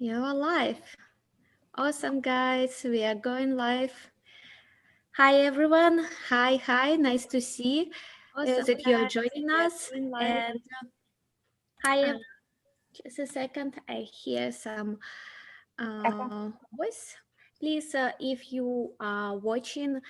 You're live. Awesome, guys. We are going live. Hi, everyone. Hi. Nice to see Awesome, that you're guys. joining We are us. going live. And hi, Um, just a second. I hear some Echo. voice. Please, if you are watching,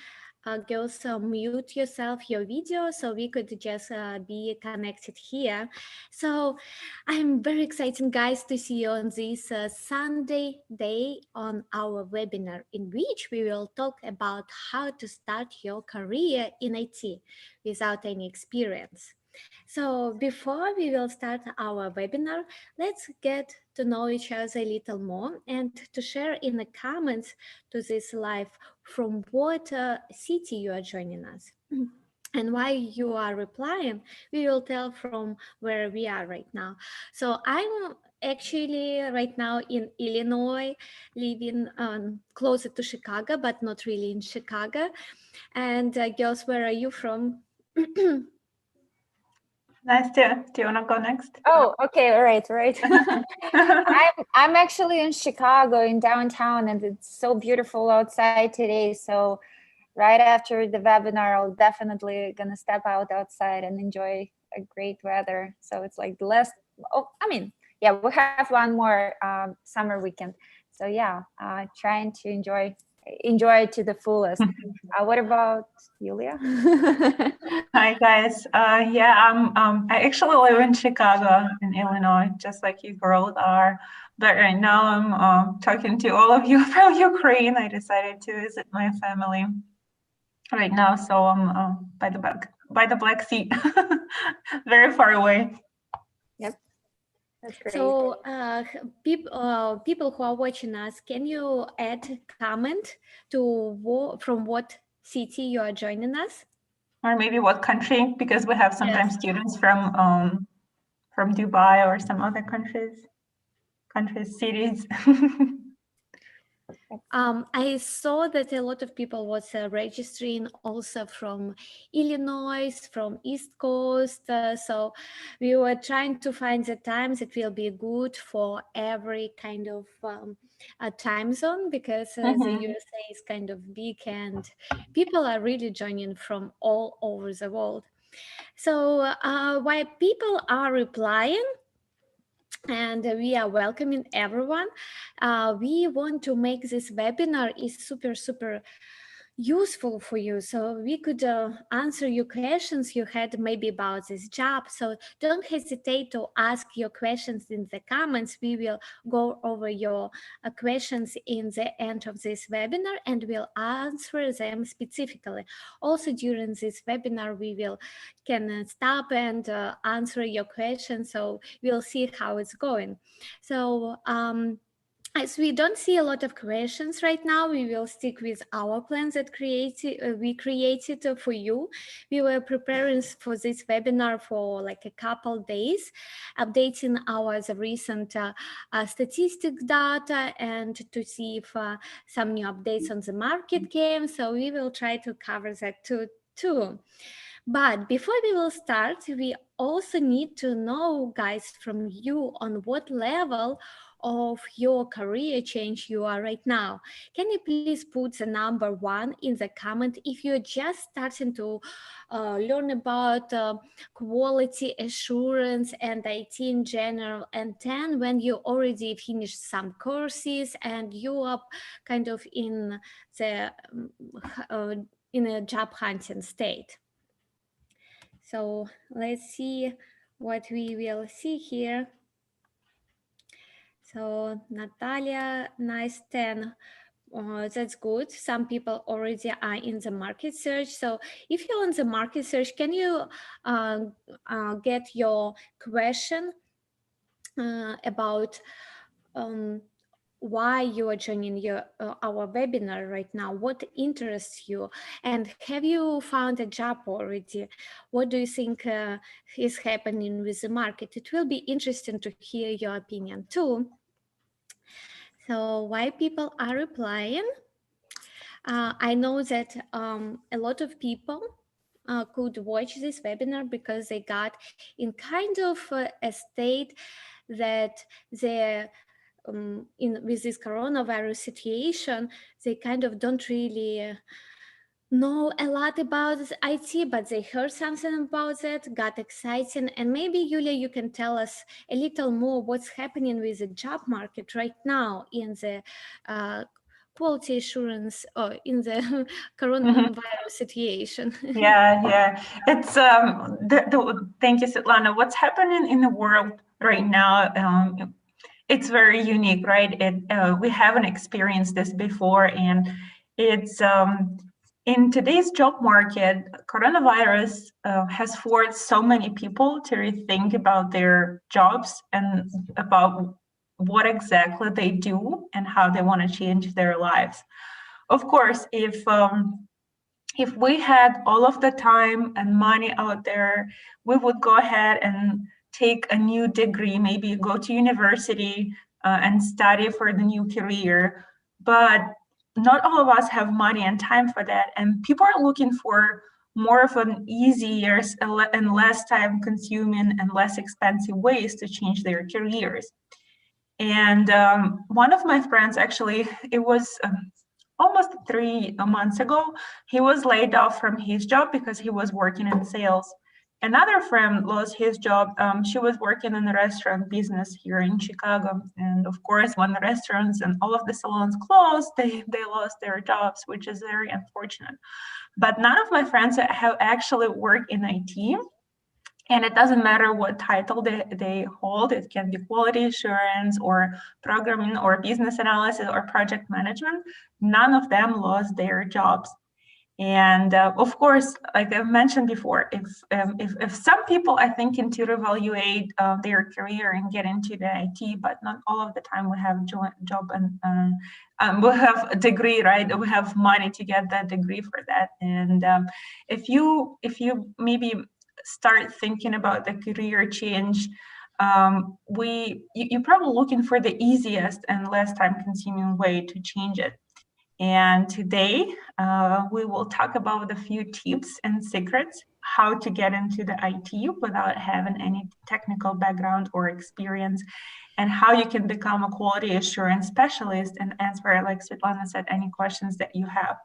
girls, mute yourself, your video, so we could just be connected here. So I'm very excited, guys, to see you on this Sunday day on our webinar, in which we will talk about how to start your career in IT without any experience. So before we will start our webinar, let's get to know each other a little more and to share in the comments to this live from what city you are joining us. And why you are replying, we will tell from where we are right now. So I'm actually right now in Illinois, living closer to Chicago, but not really in Chicago. And girls, where are you from? Nastia, do you want to go next? Oh, okay, all right. I'm actually in Chicago, in downtown, and it's so beautiful outside today. So right after the webinar, I'll definitely gonna step outside and enjoy a great weather. So it's like the last. Oh, I mean, yeah, we have one more summer weekend. So yeah, trying to enjoy it to the fullest. What about Yulia? Hi, guys. Yeah, I actually live in Chicago, in Illinois, just like you girls are. But right now, I'm talking to all of you from Ukraine. I decided to visit my family right now, so I'm by the Black Sea, very far away. Yep, that's great. So, people who are watching us, can you add comment to from what city you are joining us? Or maybe what country? Because we have sometimes Yes. students from Dubai or some other cities. I saw that a lot of people was registering also from Illinois, from East Coast. So we were trying to find the times that will be good for every kind of time zone, because the Mhm. USA is kind of big and people are really joining from all over the world. So while people are replying, and we are welcoming everyone, we want to make this webinar is super useful for you, so we could answer your questions you had maybe about this job. So don't hesitate to ask your questions in the comments. We will go over your questions in the end of this webinar and we'll answer them specifically. Also during this webinar we will can stop and answer your questions, so we'll see how it's going. So as we don't see a lot of questions right now, we will stick with our plans that we created for you. We were preparing for this webinar for like a couple days, updating our the recent statistics data and to see if some new updates on the market came. So we will try to cover that too. But before we will start, we also need to know, guys, from you on what level of your career change you are right now. Can you please put the number 1 in the comment if you're just starting to learn about quality assurance and IT in general, and 10 when you already finished some courses and you are kind of the uh, in a job hunting state. So let's see what we will see here. So Natalia, nice 10. That's good. Some people already are in the market search. So if you're on the market search, can you get your question about um, why you are joining our webinar right now, what interests you, and have you found a job already? What do you think is happening with the market? It will be interesting to hear your opinion too. So why people are replying, I know that a lot of people could watch this webinar because they got in kind of a state that their with this coronavirus situation, they kind of don't really know a lot about IT, but they heard something about it, got exciting. And maybe, Yulia, you can tell us a little more what's happening with the job market right now in the quality assurance or in the coronavirus situation. Yeah. It's thank you, Svetlana. What's happening in the world right now? It's very unique, right? We haven't experienced this before, and it's in today's job market, coronavirus has forced so many people to rethink about their jobs and about what exactly they do and how they want to change their lives. Of course, if we had all of the time and money out there, we would go ahead and take a new degree, maybe go to university and study for the new career. But not all of us have money and time for that. And people are looking for more of an easier and less time consuming and less expensive ways to change their careers. And one of my friends, actually, it was almost 3 months ago, he was laid off from his job because he was working in sales. Another friend lost his job. She was working in the restaurant business here in Chicago. And of course, when the restaurants and all of the salons closed, they lost their jobs, which is very unfortunate. But none of my friends have actually worked in IT. And it doesn't matter what title they hold. It can be quality assurance or programming or business analysis or project management. None of them lost their jobs. And of course, like I've mentioned before, if some people are thinking to reevaluate their career and get into the IT, but not all of the time we have job and we have a degree, right? We have money to get that degree for that. And if you maybe start thinking about the career change, you're probably looking for the easiest and less time-consuming way to change it. And today we will talk about a few tips and secrets how to get into the IT without having any technical background or experience, and how you can become a quality assurance specialist and answer, like Svetlana said, any questions that you have.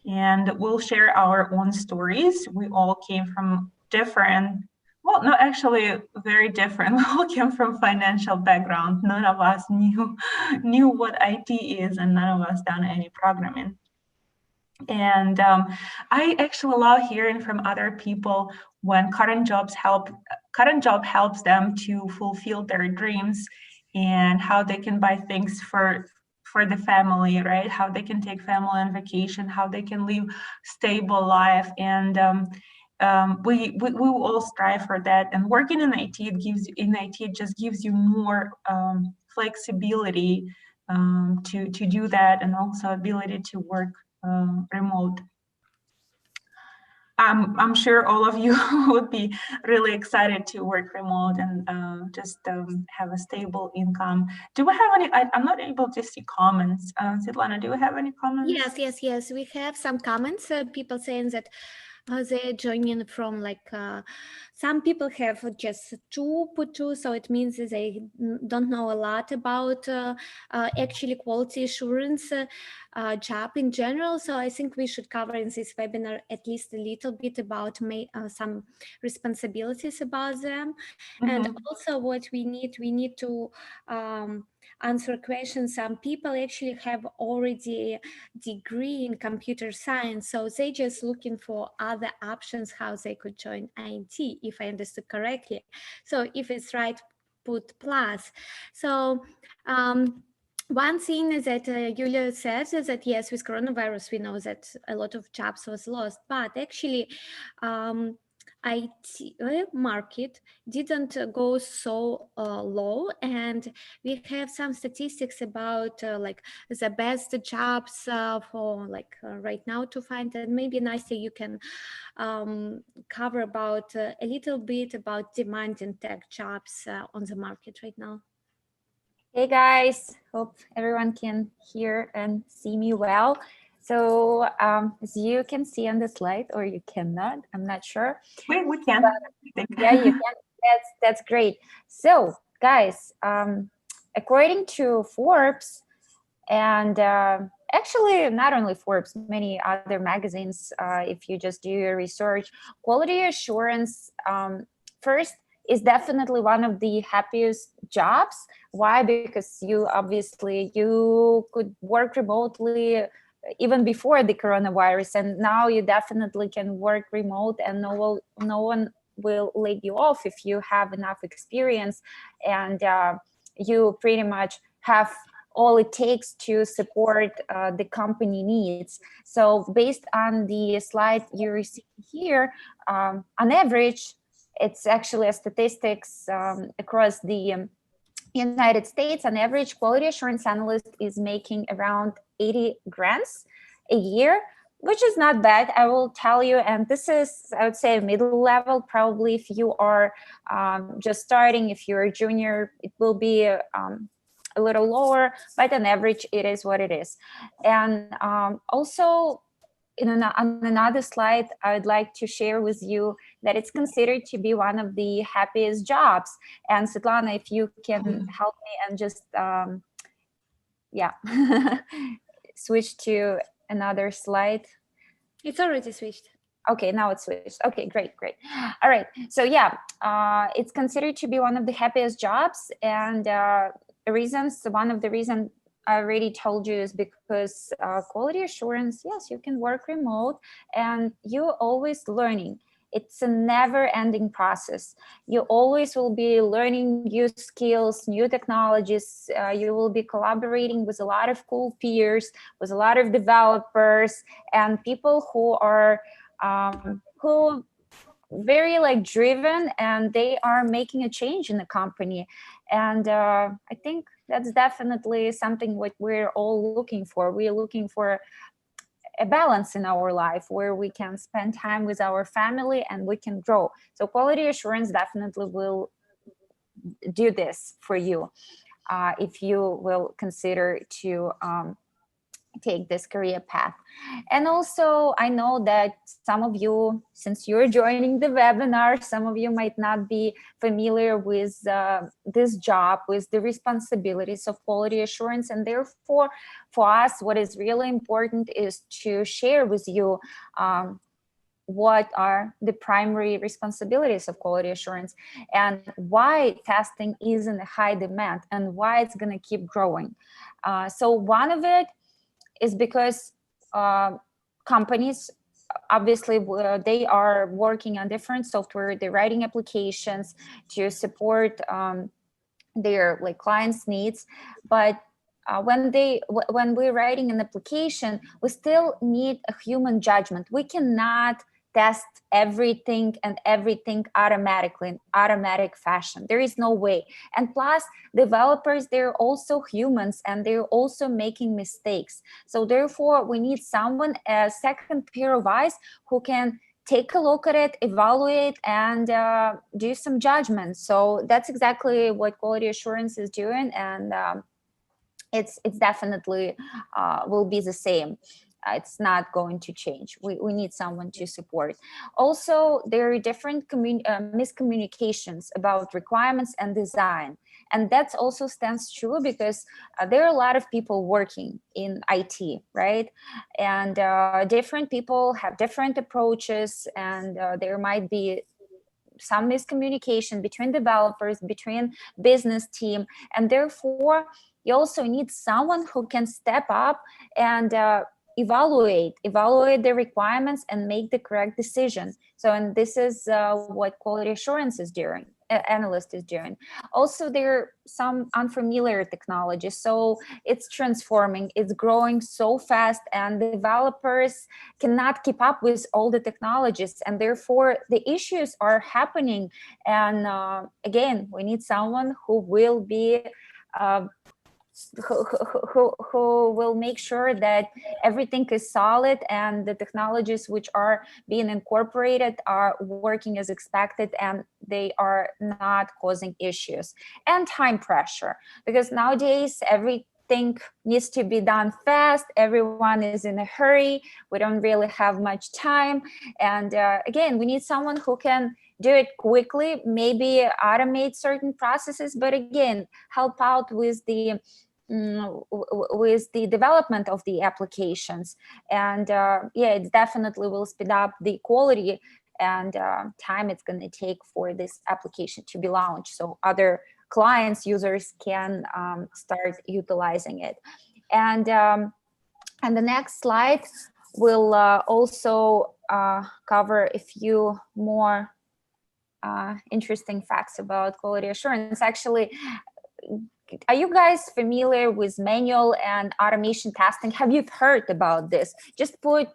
And we'll share our own stories. We all came from different, well, no, actually very different. We all came from financial background. None of us knew what IT is, and none of us done any programming. And I actually love hearing from other people when current job helps them to fulfill their dreams, and how they can buy things for the family, right? How they can take family on vacation, how they can live stable life. And we all strive for that. And working in IT, it just gives you more flexibility to do that, and also ability to work remote. I'm sure all of you would be really excited to work remote and just have a stable income. Do we have any? I'm not able to see comments. Svetlana, do we have any comments? Yes. We have some comments. People saying that they're joining from some people have just put two, so it means they don't know a lot about actually quality assurance job in general. So I think we should cover in this webinar at least a little bit about some responsibilities about them. Mm-hmm. And also what we need to answer questions. Some people actually have already a degree in computer science, so they just looking for other options how they could join IT, if I understood correctly. So if it's right, put plus. So one thing is that Yulia says is that yes, with coronavirus, we know that a lot of jobs was lost, but actually IT market didn't go so low, and we have some statistics about the best jobs for right now to find. And maybe Nastya, you can cover about a little bit about demand in tech jobs on the market right now. Hey guys, hope everyone can hear and see me well. So as you can see on the slide, or you cannot, I'm not sure. We can. Yeah, you can. That's great. So guys, a according to Forbes, and actually not only Forbes, many other magazines, if you just do your research, quality assurance first is definitely one of the happiest jobs. Why? Because you could work remotely even before the coronavirus, and now you definitely can work remote, and no one will lay you off if you have enough experience, and you pretty much have all it takes to support the company needs. So based on the slide you see here, on average, it's actually a statistics across the United States. On average, quality assurance analyst is making around 80 grants a year, which is not bad, I will tell you. And this is, I would say, middle level. Probably if you are just starting, if you're a junior, it will be a little lower, but on average, it is what it is. And also, on another slide, I would like to share with you that it's considered to be one of the happiest jobs. And Svetlana, if you can help me and just, switch to another slide. It's already switched. Okay, now it's switched. Okay, great. All right, so it's considered to be one of the happiest jobs, and one of the reasons I already told you is because quality assurance, yes, you can work remote and you're always learning. It's a never-ending process. You always will be learning new skills, new technologies. You will be collaborating with a lot of cool peers, with a lot of developers and people who are who very driven, and they are making a change in the company. And I think that's definitely something what we're all looking for. We're looking for a balance in our life where we can spend time with our family and we can grow. So quality assurance definitely will do this for you if you will consider to take this career path. And also, I know that some of you, since you're joining the webinar, some of you might not be familiar with this job, with the responsibilities of quality assurance. And therefore, for us, what is really important is to share with you what are the primary responsibilities of quality assurance and why testing is in a high demand and why it's going to keep growing. So one of it is because companies, obviously, they are working on different software, they're writing applications to support their clients' needs. But when we're writing an application, we still need a human judgment. We cannot test everything automatically in automatic fashion. There is no way. And plus, developers, they're also humans and they're also making mistakes. So therefore, we need someone, a second pair of eyes, who can take a look at it, evaluate, and do some judgment. So that's exactly what quality assurance is doing, and it's definitely will be the same. It's not going to change. We need someone to support. Also, there are different miscommunications about requirements and design. And that also stands true because there are a lot of people working in IT, right? And different people have different approaches, and there might be some miscommunication between developers, between business team, and therefore you also need someone who can step up and evaluate the requirements and make the correct decision. So, and this is what quality assurance is doing, analyst is doing. Also, there are some unfamiliar technologies, so it's transforming, it's growing so fast, and developers cannot keep up with all the technologies, and therefore the issues are happening. And again, we need someone who will be who will make sure that everything is solid and the technologies which are being incorporated are working as expected and they are not causing issues. And time pressure, because nowadays everything needs to be done fast. Everyone is in a hurry. We don't really have much time. And again, we need someone who can do it quickly, maybe automate certain processes, but again, help out with the development of the applications. And yeah, it definitely will speed up the quality and time it's going to take for this application to be launched, so other clients, users can start utilizing it. And the next slide will also cover a few more interesting facts about quality assurance. Actually, are you guys familiar with manual and automation testing? Have you heard about this? Just put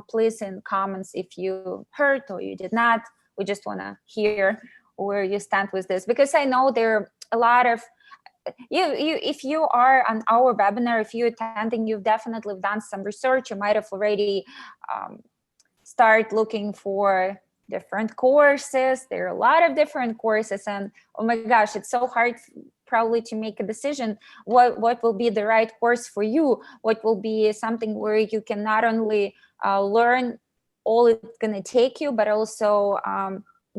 please in comments if you heard or you did not. We just want to hear where you stand with this, because I know there are a lot of if you are on our webinar, if you're attending, you've definitely done some research. You might have already start looking for different courses. There are a lot of different courses, and oh my gosh, it's so hard probably to make a decision what will be the right course for you, what will be something where you can not only learn all it's going to take you, but also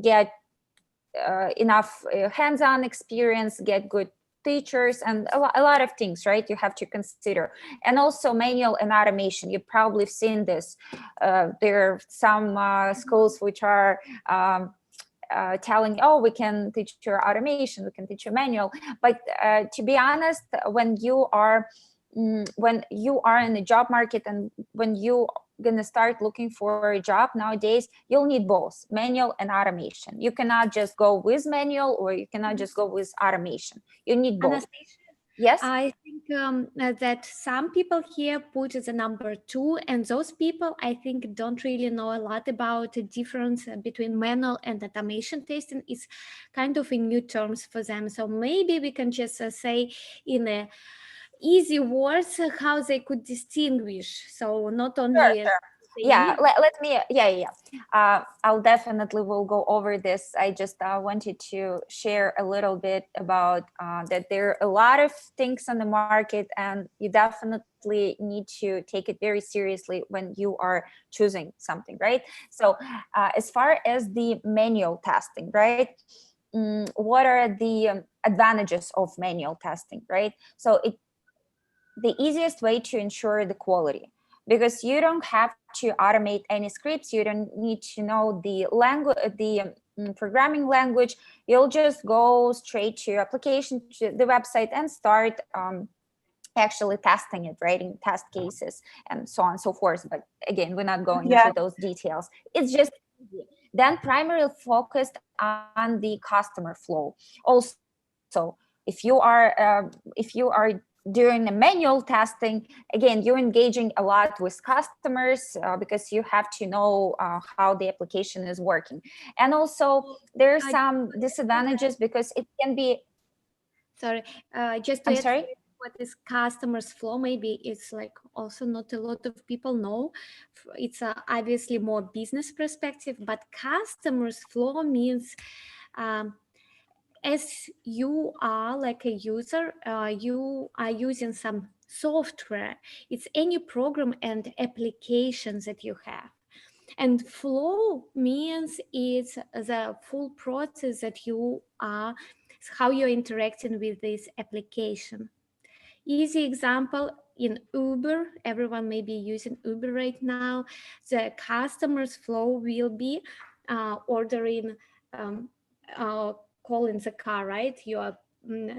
get enough hands-on experience, get good teachers, and a lot of things, right? You have to consider. And also manual and automation. You've probably seen this. There are some schools which are telling, oh, we can teach you automation, we can teach you manual. But to be honest, when you are in the job market and when you gonna start looking for a job nowadays, you'll need both manual and automation. You cannot just go with manual, or you cannot just go with automation. You need both. Anastasia, Yes, I think that some people here put as a number 2, and those people I think don't really know a lot about the difference between manual and automation testing. It's kind of a new terms for them. So maybe we can just say in a easy words how they could distinguish. So not only sure. Yeah, let me I'll definitely will go over this. I just wanted to share a little bit about that there are a lot of things on the market, and you definitely need to take it very seriously when you are choosing something, right? So as far as the manual testing, right, what are the advantages of manual testing, right? So the easiest way to ensure the quality, because you don't have to automate any scripts. You don't need to know the language, the programming language. You'll just go straight to your application, to the website, and start actually testing it, writing test cases, and so on and so forth. But again, we're not going into those details. It's just easy. Then primarily focused on the customer flow. Also, if you are during the manual testing, again, you're engaging a lot with customers because you have to know how the application is working. And also there are some disadvantages because it can be... Sorry, just to add what is customers flow, maybe it's like also not a lot of people know. It's obviously more business perspective, but customers flow means as you are like a user, you are using some software. It's any program and applications that you have. And flow means it's the full process that you are, how you're interacting with this application. Easy example, in Uber, everyone may be using Uber right now. The customer's flow will be ordering, calling the car, right? You are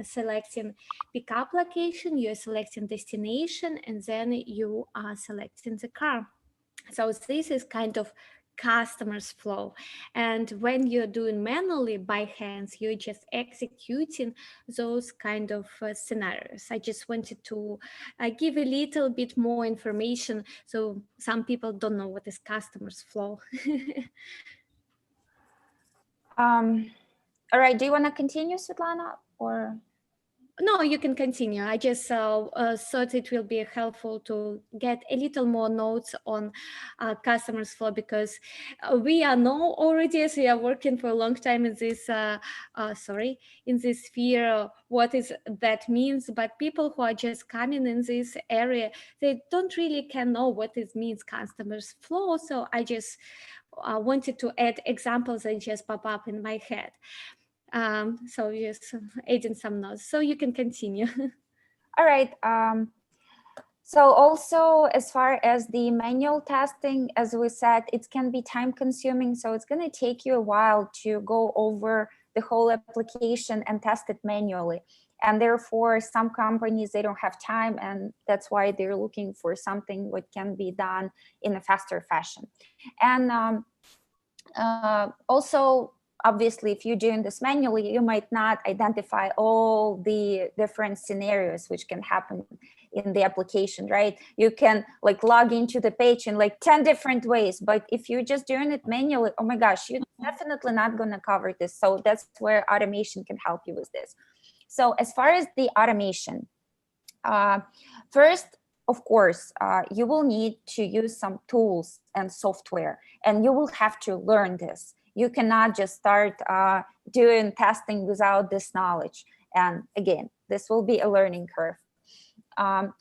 selecting pickup location, you're selecting destination, and then you are selecting the car. So this is kind of customer's flow. And when you're doing manually by hands, you're just executing those kind of scenarios. I just wanted to give a little bit more information, so some people don't know what is customer's flow. All right, do you want to continue, Svetlana, or? No, you can continue. I just thought it will be helpful to get a little more notes on customers flow, because we are know already, as we are working for a long time in this, in this sphere, what is that means. But people who are just coming in this area, they don't really can know what it means, customers flow. So I just wanted to add examples that just pop up in my head. So just adding some notes, so you can continue. All right. So also, as far as the manual testing, as we said, it can be time consuming. So it's going to take you a while to go over the whole application and test it manually. And therefore, some companies, they don't have time, and that's why they're looking for something what can be done in a faster fashion. And also, obviously, if you're doing this manually, you might not identify all the different scenarios which can happen in the application, right? You can like log into the page in like 10 different ways, but if you're just doing it manually, oh my gosh, you're definitely not going to cover this. So that's where automation can help you with this. So as far as the automation, first, of course, you will need to use some tools and software, and you will have to learn this. You cannot just start doing testing without this knowledge. And again, this will be a learning curve.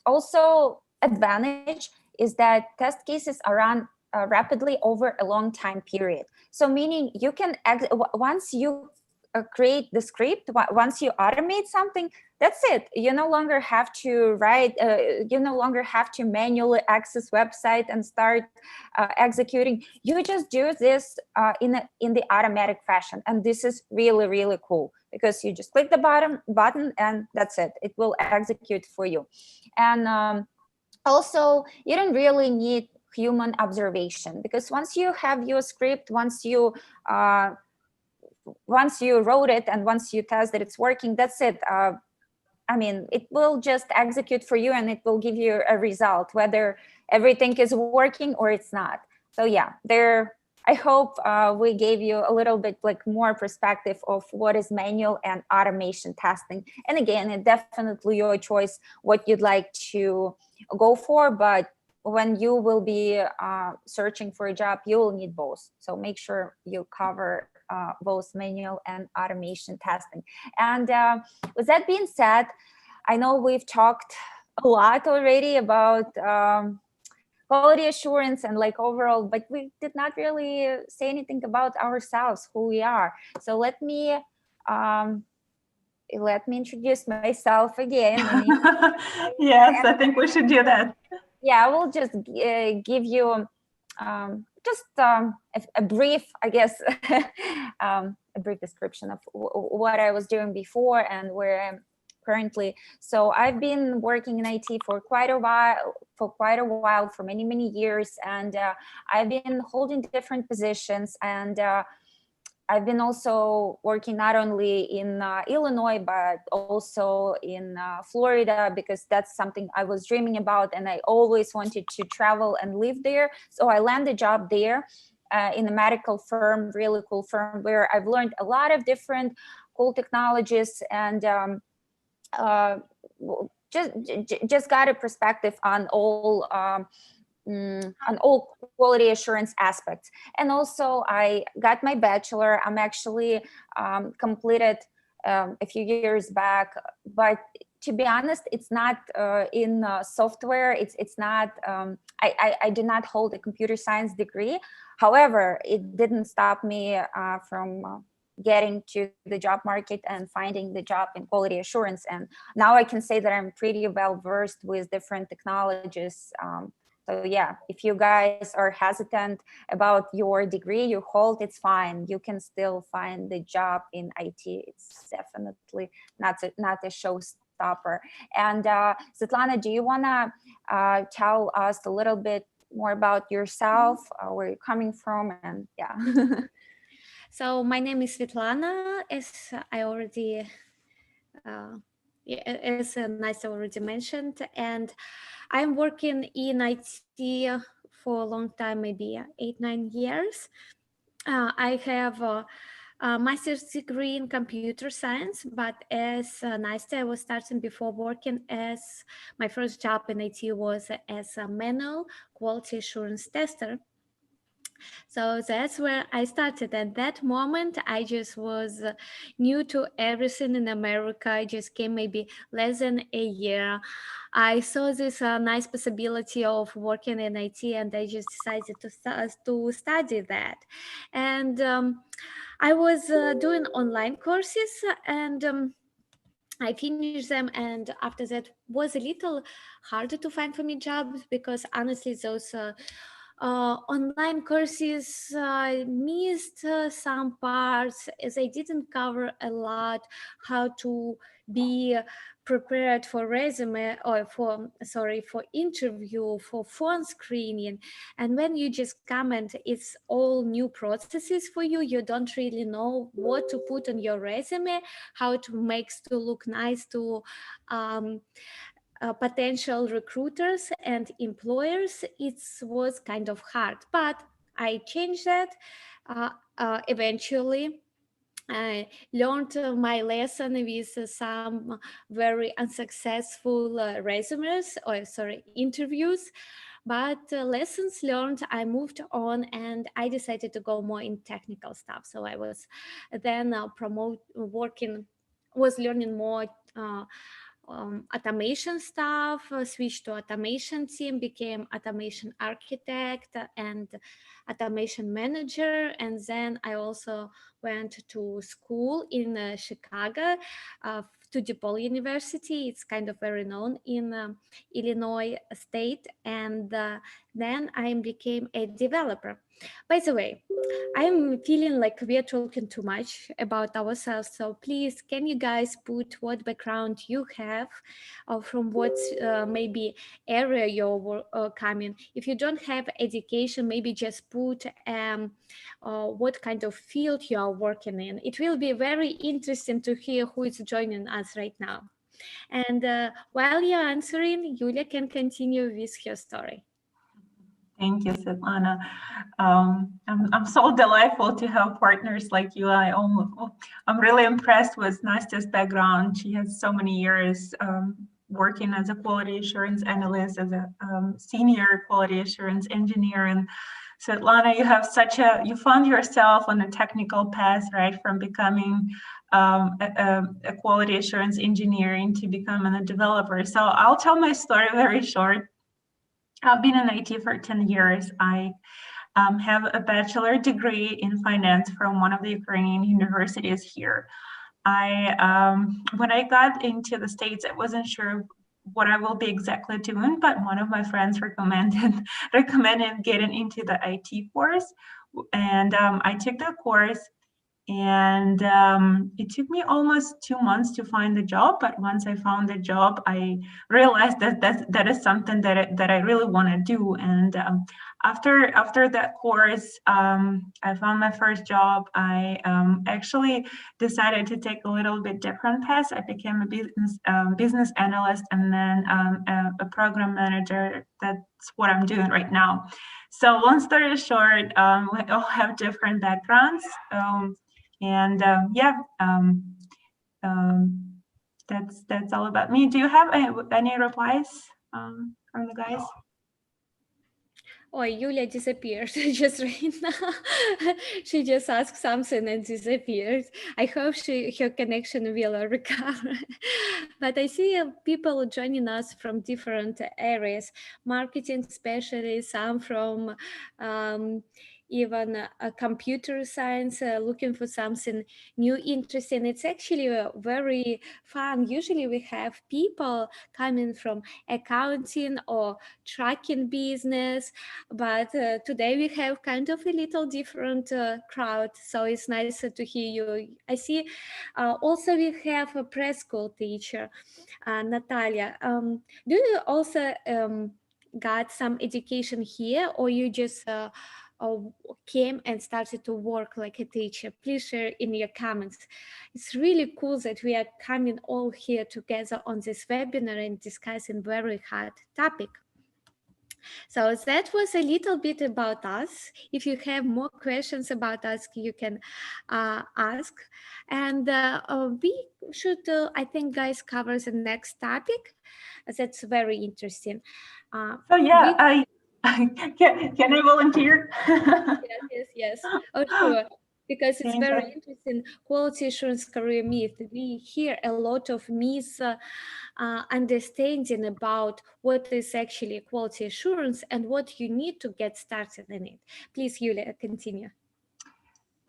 Also, advantage is that test cases are run rapidly over a long time period. So meaning you can, once you create the script, once you automate something, that's it. You no longer have to write, you no longer have to manually access website and start executing. You just do this in the automatic fashion. And this is really, really cool, because you just click the button and that's it. It will execute for you. And also, you don't really need human observation, because once you have your script, once you wrote it and once you test that it's working, that's it. I mean, it will just execute for you and it will give you a result, whether everything is working or it's not. So yeah, I hope we gave you a little bit like more perspective of what is manual and automation testing. And again, it's definitely your choice what you'd like to go for, but when you will be searching for a job, you will need both. So make sure you cover both manual and automation testing. And with that being said, I know we've talked a lot already about quality assurance and like overall, but we did not really say anything about ourselves, who we are. So let me introduce myself again. Yes, I think we should do that. Yeah, I will just give you a brief, I guess, a brief description of what I was doing before and where I'm currently. So I've been working in IT for quite a while, for many, many years, and I've been holding different positions, and I've been also working not only in Illinois, but also in Florida, because that's something I was dreaming about and I always wanted to travel and live there. So I landed a job there in a medical firm, really cool firm, where I've learned a lot of different cool technologies and just got a perspective on all quality assurance aspects. And also I got my bachelor. I'm actually completed a few years back, but to be honest, it's not in software. It's not, I did not hold a computer science degree. However, it didn't stop me from getting to the job market and finding the job in quality assurance. And now I can say that I'm pretty well versed with different technologies. So yeah, if you guys are hesitant about your degree you hold, it's fine. You can still find the job in IT. It's definitely not a showstopper. And Svetlana, do you want to tell us a little bit more about yourself, where you're coming from, and yeah. So my name is Svetlana, as I already, as Nastya already mentioned, and I'm working in IT for a long time, maybe 8-9 years. I have a master's degree in computer science, but as Nastya, I was starting before working as my first job in IT was as a manual quality assurance tester. So that's where I started. At that moment, I just was new to everything in America. I just came maybe less than a year. I saw this nice possibility of working in IT, and I just decided to study that. And I was doing online courses, and I finished them, and after that was a little harder to find for me jobs, because honestly, those online courses missed some parts, as I didn't cover a lot how to be prepared for resume, or for interview, for phone screening. And when you just come and it's all new processes for you, you don't really know what to put on your resume, how to make to look nice to potential recruiters and employers. It was kind of hard, but I changed that eventually. I learned my lesson with some very unsuccessful resumes, or sorry, interviews. But lessons learned, I moved on and I decided to go more in technical stuff. So I was then was learning more automation stuff, switched to automation team, became automation architect and automation manager. And then I also went to school in Chicago, to DePaul University. It's kind of very known in Illinois state. And then I became a developer. By the way, I'm feeling like we are talking too much about ourselves. So please, can you guys put what background you have, or from what maybe area you're coming? If you don't have education, maybe just put what kind of field you are working in. It will be very interesting to hear who is joining us right now. And while you're answering, Yulia can continue with her story. Thank you, Svetlana. I'm so delightful to have partners like you. I'm really impressed with Nastya's background. She has so many years working as a quality assurance analyst, as a senior quality assurance engineer. And Svetlana, you found yourself on a technical path, right, from becoming a quality assurance engineer into becoming a developer. So I'll tell my story very short. I've been in IT for 10 years. I have a bachelor degree in finance from one of the Ukrainian universities here. When I got into the States, I wasn't sure what I will be exactly doing, but one of my friends recommended getting into the IT course. And I took the course, and it took me almost 2 months to find a job. But once I found a job, I realized that is something that I really want to do. And after that course, I found my first job. I actually decided to take a little bit different path. I became a business analyst, and then a program manager. That's what I'm doing right now. So long story short, we all have different backgrounds. That's all about me. Do you have any replies from the guys? Oh, Yulia disappeared just right now. She just asked something and disappeared. I hope her connection will recover. But I see people joining us from different areas, marketing specialists, some from even computer science, looking for something new, interesting. It's actually very fun. Usually we have people coming from accounting or tracking business, but today we have kind of a little different crowd, so it's nice to hear you. I see also we have a preschool teacher, Natalia. Do you also got some education here, or you just came and started to work like a teacher? Please share in your comments. It's really cool that we are coming all here together on this webinar and discussing very hard topic. So that was a little bit about us. If you have more questions about us, you can ask. And we should, I think, guys, cover the next topic. That's very interesting. So yeah, can I volunteer? Yes. Oh, sure. Because it's Thank very you. interesting. Quality assurance career myth. We hear a lot of understanding about what is actually quality assurance and what you need to get started in it. Please, Yulia, continue.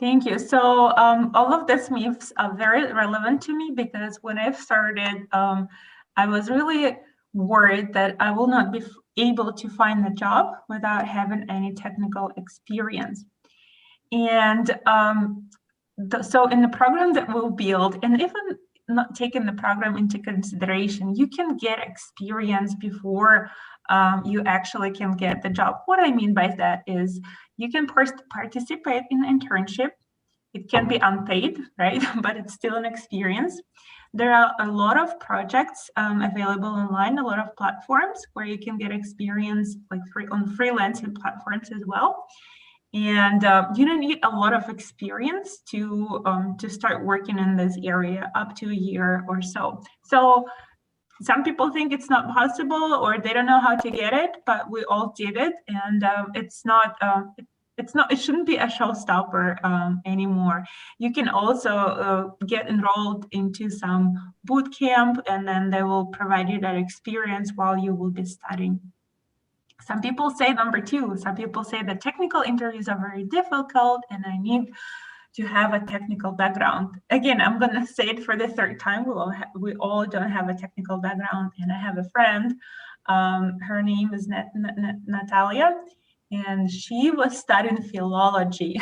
Thank you. So all of these myths are very relevant to me because when I started, I was really worried that I will not be able to find a job without having any technical experience. And so in the program that we'll build, and even not taking the program into consideration, you can get experience before you actually can get the job. What I mean by that is you can participate in an internship. It can be unpaid, right? But it's still an experience. There are a lot of projects available online, a lot of platforms where you can get experience, like on freelancing platforms as well. And you don't need a lot of experience to start working in this area, up to a year or so. So some people think it's not possible or they don't know how to get it, but we all did it, and it shouldn't be a showstopper anymore. You can also get enrolled into some boot camp, and then they will provide you that experience while you will be studying. Some people say number two. Some people say that technical interviews are very difficult and I need to have a technical background. Again, I'm going to say it for the third time. We all don't have a technical background. And I have a friend, her name is Natalia, and she was studying philology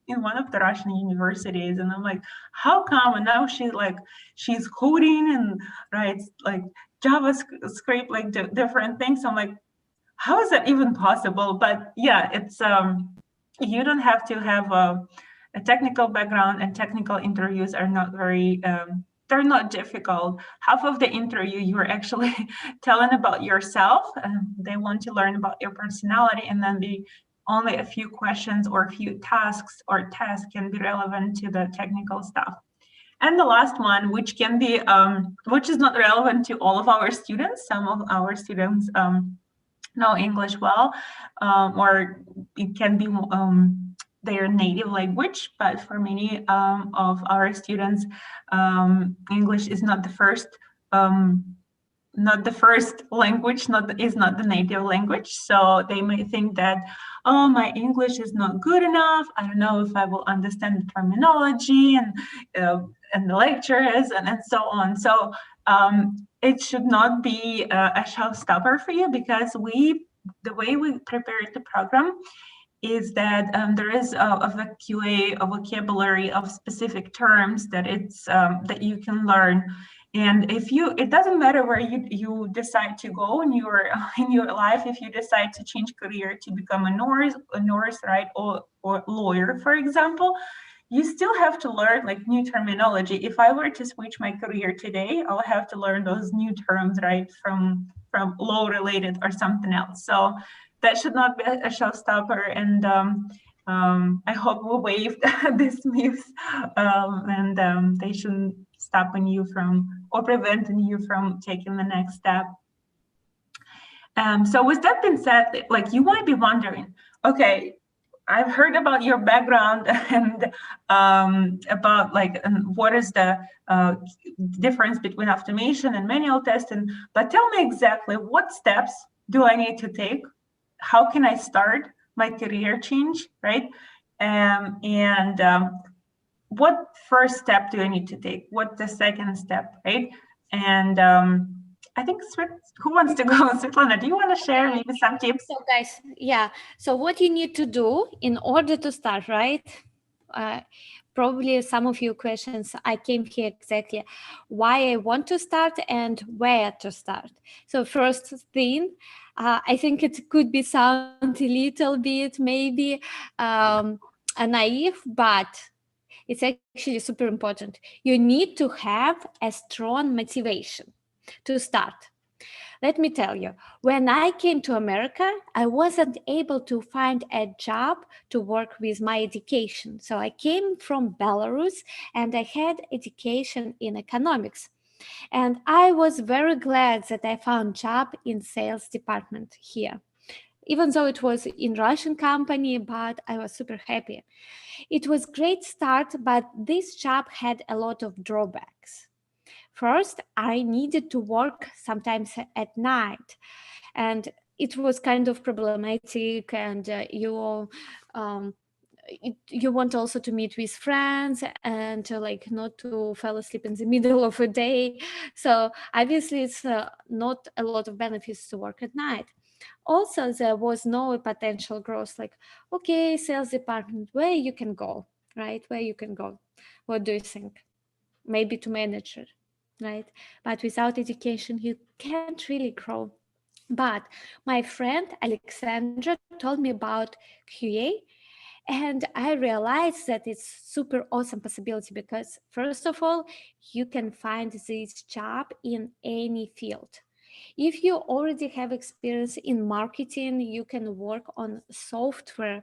in one of the Russian universities. And I'm like, how come? And now she's coding and writes like JavaScript, like different things. I'm like, how is that even possible? But yeah, it's you don't have to have a technical background, and technical interviews are not very they're not difficult. Half of the interview you're actually telling about yourself, and they want to learn about your personality, and then only a few questions or a few tasks or tests can be relevant to the technical stuff. And the last one, which can be which is not relevant to all of our students. Some of our students know English well, or it can be their native language, but for many of our students, English is not the first language, is not the native language. So they may think that, oh, my English is not good enough. I don't know if I will understand the terminology and the lectures and so on. So it should not be a showstopper for you, because the way we prepared the program is that there is a vocabulary of specific terms that that you can learn. And it doesn't matter where you decide to go in your life. If you decide to change career to become a nurse, right, or lawyer, for example, you still have to learn like new terminology. If I were to switch my career today, I'll have to learn those new terms, right, from law related or something else. So that should not be a showstopper. And I hope we'll waive this myth, and they shouldn't stopping you from or preventing you from taking the next step. So with that being said, like, you might be wondering, okay, I've heard about your background and about what is the difference between automation and manual testing, but tell me exactly what steps do I need to take? How can I start my career change, right? What first step do I need to take? What's the second step, right? And I think, who wants to go? Svetlana, do you want to share maybe some tips? So guys, yeah. So what you need to do in order to start, right? Probably some of your questions, I came here exactly why I want to start and where to start. So first thing, I think it could be sound a little bit maybe naive, but it's actually super important. You need to have a strong motivation to start. Let me tell you, when I came to America, I wasn't able to find a job to work with my education. So I came from Belarus and I had education in economics. And I was very glad that I found job in sales department here. Even though it was in Russian company, but I was super happy. It was great start, but this job had a lot of drawbacks. First, I needed to work sometimes at night, and it was kind of problematic. And um, you want also to meet with friends and like not to fall asleep in the middle of a day. So obviously, it's not a lot of benefits to work at night. Also, there was no potential growth. Like, okay, sales department, where you can go, right? Where you can go? What do you think? Maybe to manager, right? But without education, you can't really grow. But my friend Alexandra told me about QA, and I realized that it's super awesome possibility because first of all, you can find this job in any field. If you already have experience in marketing, you can work on software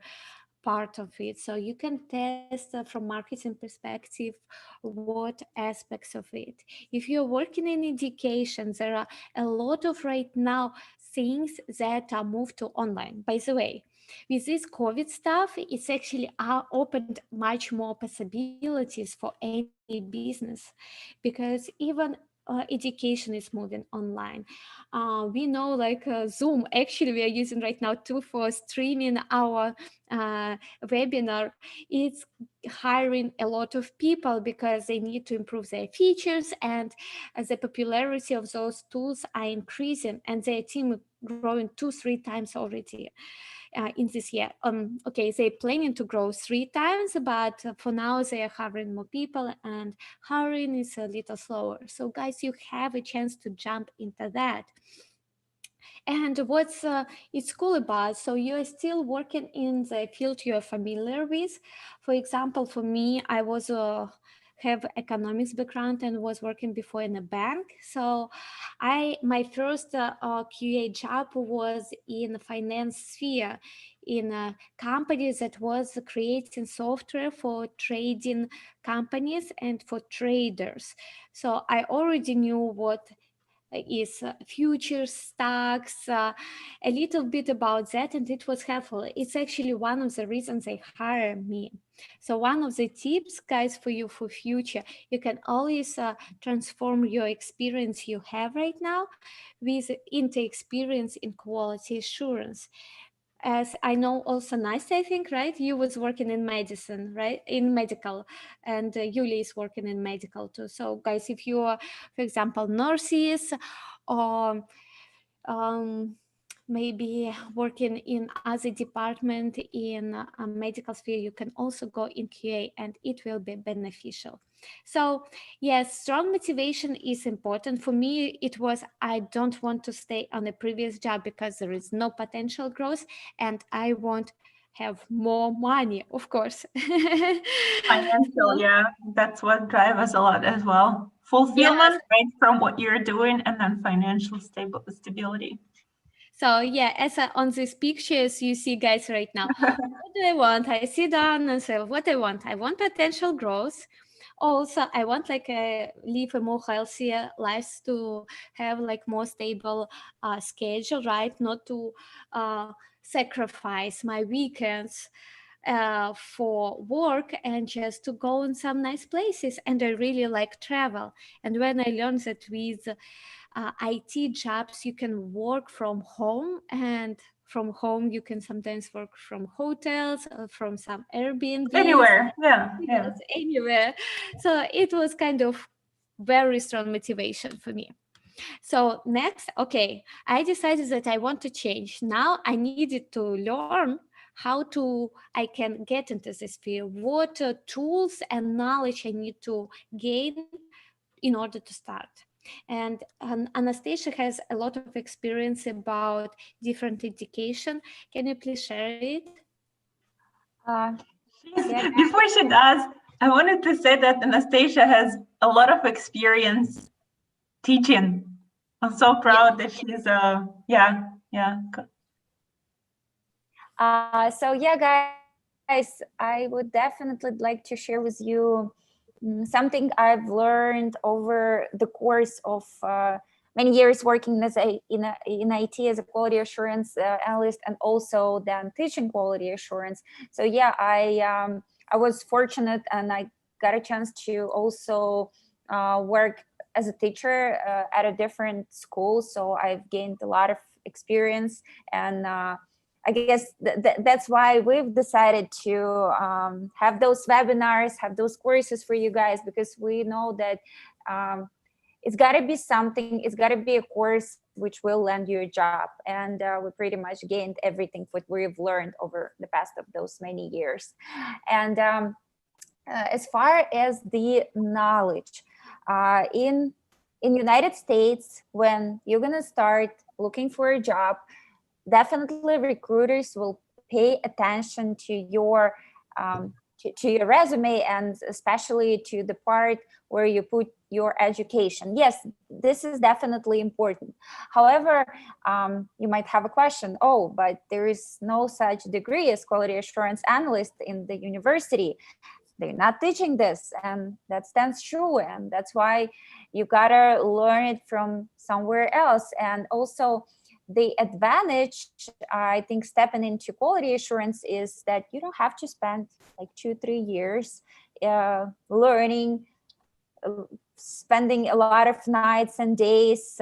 part of it. So you can test from marketing perspective what aspects of it. If you're working in education, there are a lot of right now things that are moved to online. By the way, with this COVID stuff, it's actually opened much more possibilities for any business because even education is moving online. We know like Zoom, actually we are using right now too for streaming our webinar. It's hiring a lot of people because they need to improve their features, and the popularity of those tools are increasing, and their team growing 2-3 times already in this year. Okay, they're planning to grow 3 times, but for now they are hiring more people and hiring is a little slower. So guys, you have a chance to jump into that. And what's it's cool about, so you're still working in the field you're familiar with. For example, for me, I was have economics background and was working before in a bank. So my first QA job was in the finance sphere, in a company that was creating software for trading companies and for traders. So I already knew what is futures, stocks, a little bit about that, and it was helpful. It's actually one of the reasons they hire me. So one of the tips, guys, for you for future, you can always transform your experience you have right now into experience in quality assurance. As I know also Nastya, I think, right? You was working in medicine, right? In medical, and Yulia is working in medical too. So guys, if you are, for example, nurses or maybe working in other department in a medical sphere, you can also go in QA and it will be beneficial. So yes, strong motivation is important. For me, it was, I don't want to stay on a previous job because there is no potential growth and I want have more money, of course. Financial, yeah, that's what drives us a lot as well. Fulfillment, right, from what you're doing, and then financial stability. So yeah, as on these pictures you see, guys, right now, what do I want? I sit down and say, what I want? I want potential growth. Also, I want like live a more healthier life, to have like more stable schedule, right? Not to sacrifice my weekends for work and just to go in some nice places. And I really like travel. And when I learned that with IT jobs, you can work from home, and from home you can sometimes work from hotels, from some Airbnb. Anywhere, yeah. Yes, anywhere. So it was kind of very strong motivation for me. So next, okay, I decided that I want to change. Now I needed to learn how I can get into this field, what tools and knowledge I need to gain in order to start. And Anastasia has a lot of experience about different education. Can you please share it? Yeah, Before she does, I wanted to say that Anastasia has a lot of experience teaching I'm so proud that she's yeah. So yeah, guys, I would definitely like to share with you something I've learned over the course of many years working as in IT as a quality assurance analyst, and also then teaching quality assurance. So yeah, I was fortunate, and I got a chance to also work as a teacher at a different school. So I've gained a lot of experience, and I guess that's why we've decided to have those webinars, have those courses for you guys, because we know that it's got to be something, it's got to be a course which will land you a job. And we pretty much gained everything what we've learned over the past of those many years. And as far as the knowledge, in United States, when you're going to start looking for a job, definitely recruiters will pay attention to your to your resume, and especially to the part where you put your education. Yes, this is definitely important. However, you might have a question, oh, but there is no such degree as quality assurance analyst in the university. They're not teaching this, and that stands true, and that's why you gotta learn it from somewhere else. And also, the advantage, I think, stepping into quality assurance is that you don't have to spend like 2-3 years learning, spending a lot of nights and days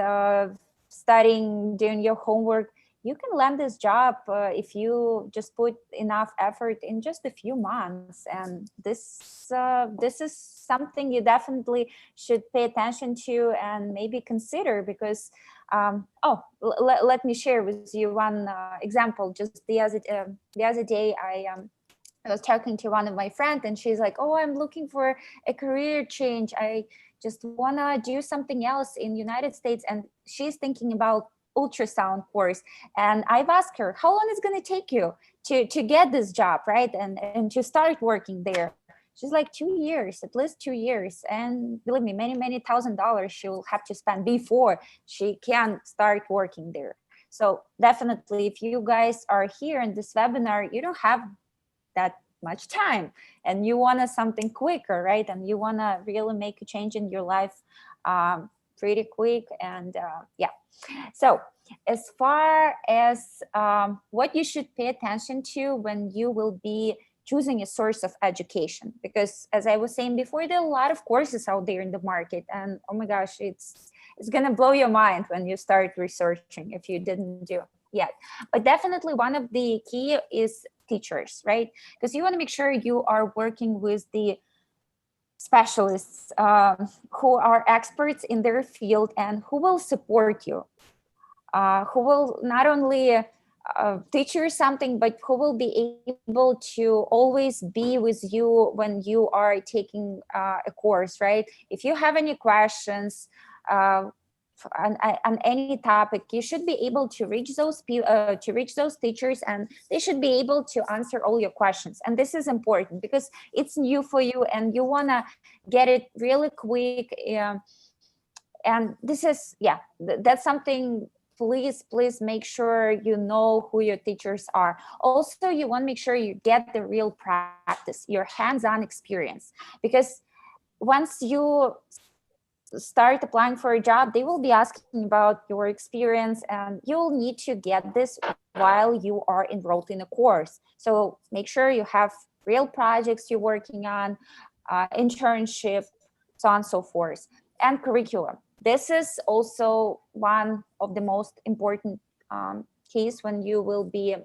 studying, doing your homework. You can land this job if you just put enough effort in just a few months. And this is something you definitely should pay attention to and maybe consider, because let me share with you one example. Just the other day, I was talking to one of my friends, and she's like, oh, I'm looking for a career change. I just want to do something else in United States. And she's thinking about ultrasound course. And I've asked her, how long is it going to take you to get this job, right? And to start working there. She's like, 2 years, at least 2 years. And believe me, many $1,000s she'll have to spend before she can start working there. So definitely, if you guys are here in this webinar, you don't have that much time, and you want something quicker, right? And you want to really make a change in your life pretty quick. And yeah. So as far as what you should pay attention to when you will be choosing a source of education, because as I was saying before, there are a lot of courses out there in the market, and oh my gosh, it's gonna blow your mind when you start researching if you didn't do it yet. But definitely one of the key is teachers, right? Because you want to make sure you are working with the specialists who are experts in their field and who will support you, who will not only teach you something, but who will be able to always be with you when you are taking a course, right? If you have any questions on any topic, you should be able to reach those teachers, and they should be able to answer all your questions. And this is important because it's new for you, and you want to get it really quick. And this is, yeah, that's something. Please make sure you know who your teachers are. Also, you want to make sure you get the real practice, your hands-on experience, because once you start applying for a job, they will be asking about your experience, and you'll need to get this while you are enrolled in a course. So make sure you have real projects you're working on, internship, so on and so forth, and curriculum. This is also one of the most important keys when you will be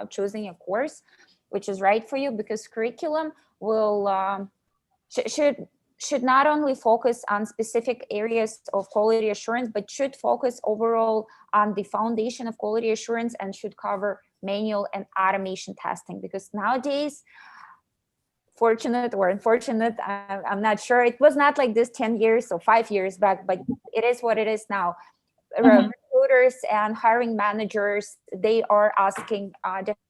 choosing a course which is right for you, because curriculum will should not only focus on specific areas of quality assurance, but should focus overall on the foundation of quality assurance, and should cover manual and automation testing. Because nowadays, fortunate or unfortunate, I'm not sure, it was not like this 10 years or 5 years back, but it is what it is now. Recruiters and hiring managers, they are asking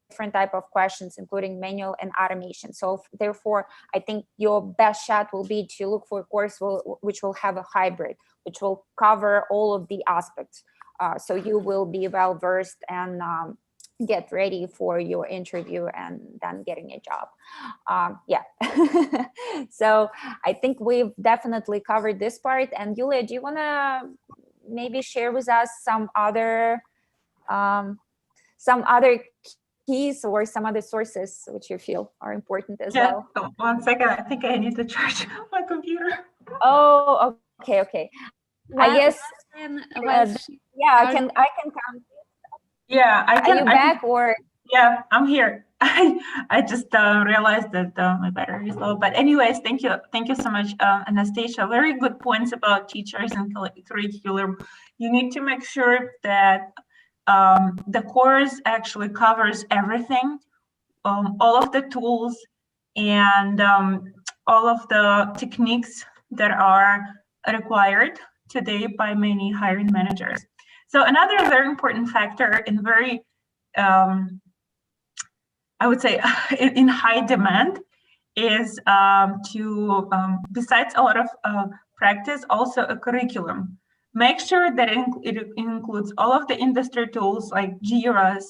different type of questions, including manual and automation. So therefore, I think your best shot will be to look for a course which will have a hybrid, which will cover all of the aspects. So you will be well versed and get ready for your interview and then getting a job. Yeah. So I think we've definitely covered this part. And Yulia, do you want to maybe share with us some other keys or some other sources which you feel are important as well? So 1 second, I think I need to charge my computer. Oh, okay. I guess yeah, I can count. Yeah, I can. Are you back or? Yeah, I'm here. I just realized that my battery is low. But anyways, thank you so much, Anastasia. Very good points about teachers and curriculum. You need to make sure that the course actually covers everything, all of the tools and all of the techniques that are required today by many hiring managers. So another very important factor and very, I would say, in high demand is besides a lot of practice, also a curriculum. Make sure that it includes all of the industry tools like Jira,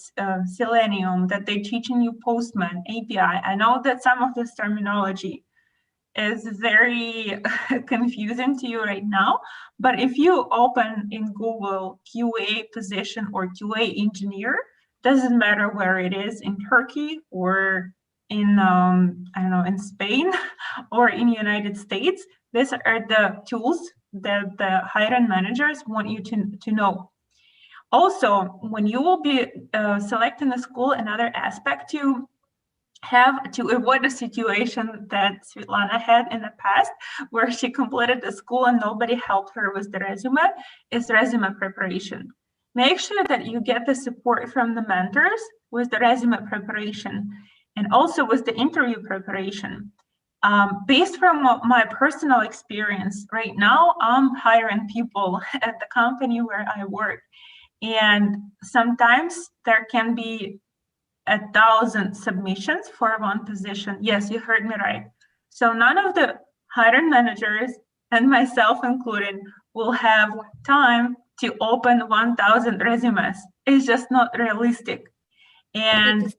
Selenium, that they teach in you Postman, API. I know that some of this terminology is very confusing to you right now, but if you open in Google QA position or QA engineer, doesn't matter where it is, in Turkey or in I don't know, in Spain or in United States, these are the tools that the hiring managers want you to know. Also, when you will be selecting a school, another aspect to have to avoid a situation that Svetlana had in the past, where she completed the school and nobody helped her with the resume, is resume preparation. Make sure that you get the support from the mentors with the resume preparation and also with the interview preparation. Based from my personal experience, right now I'm hiring people at the company where I work, and sometimes there can be 1,000 submissions for one position. Yes, you heard me right. So none of the hiring managers, and myself included, will have time to open 1,000 resumes. It's just not realistic. And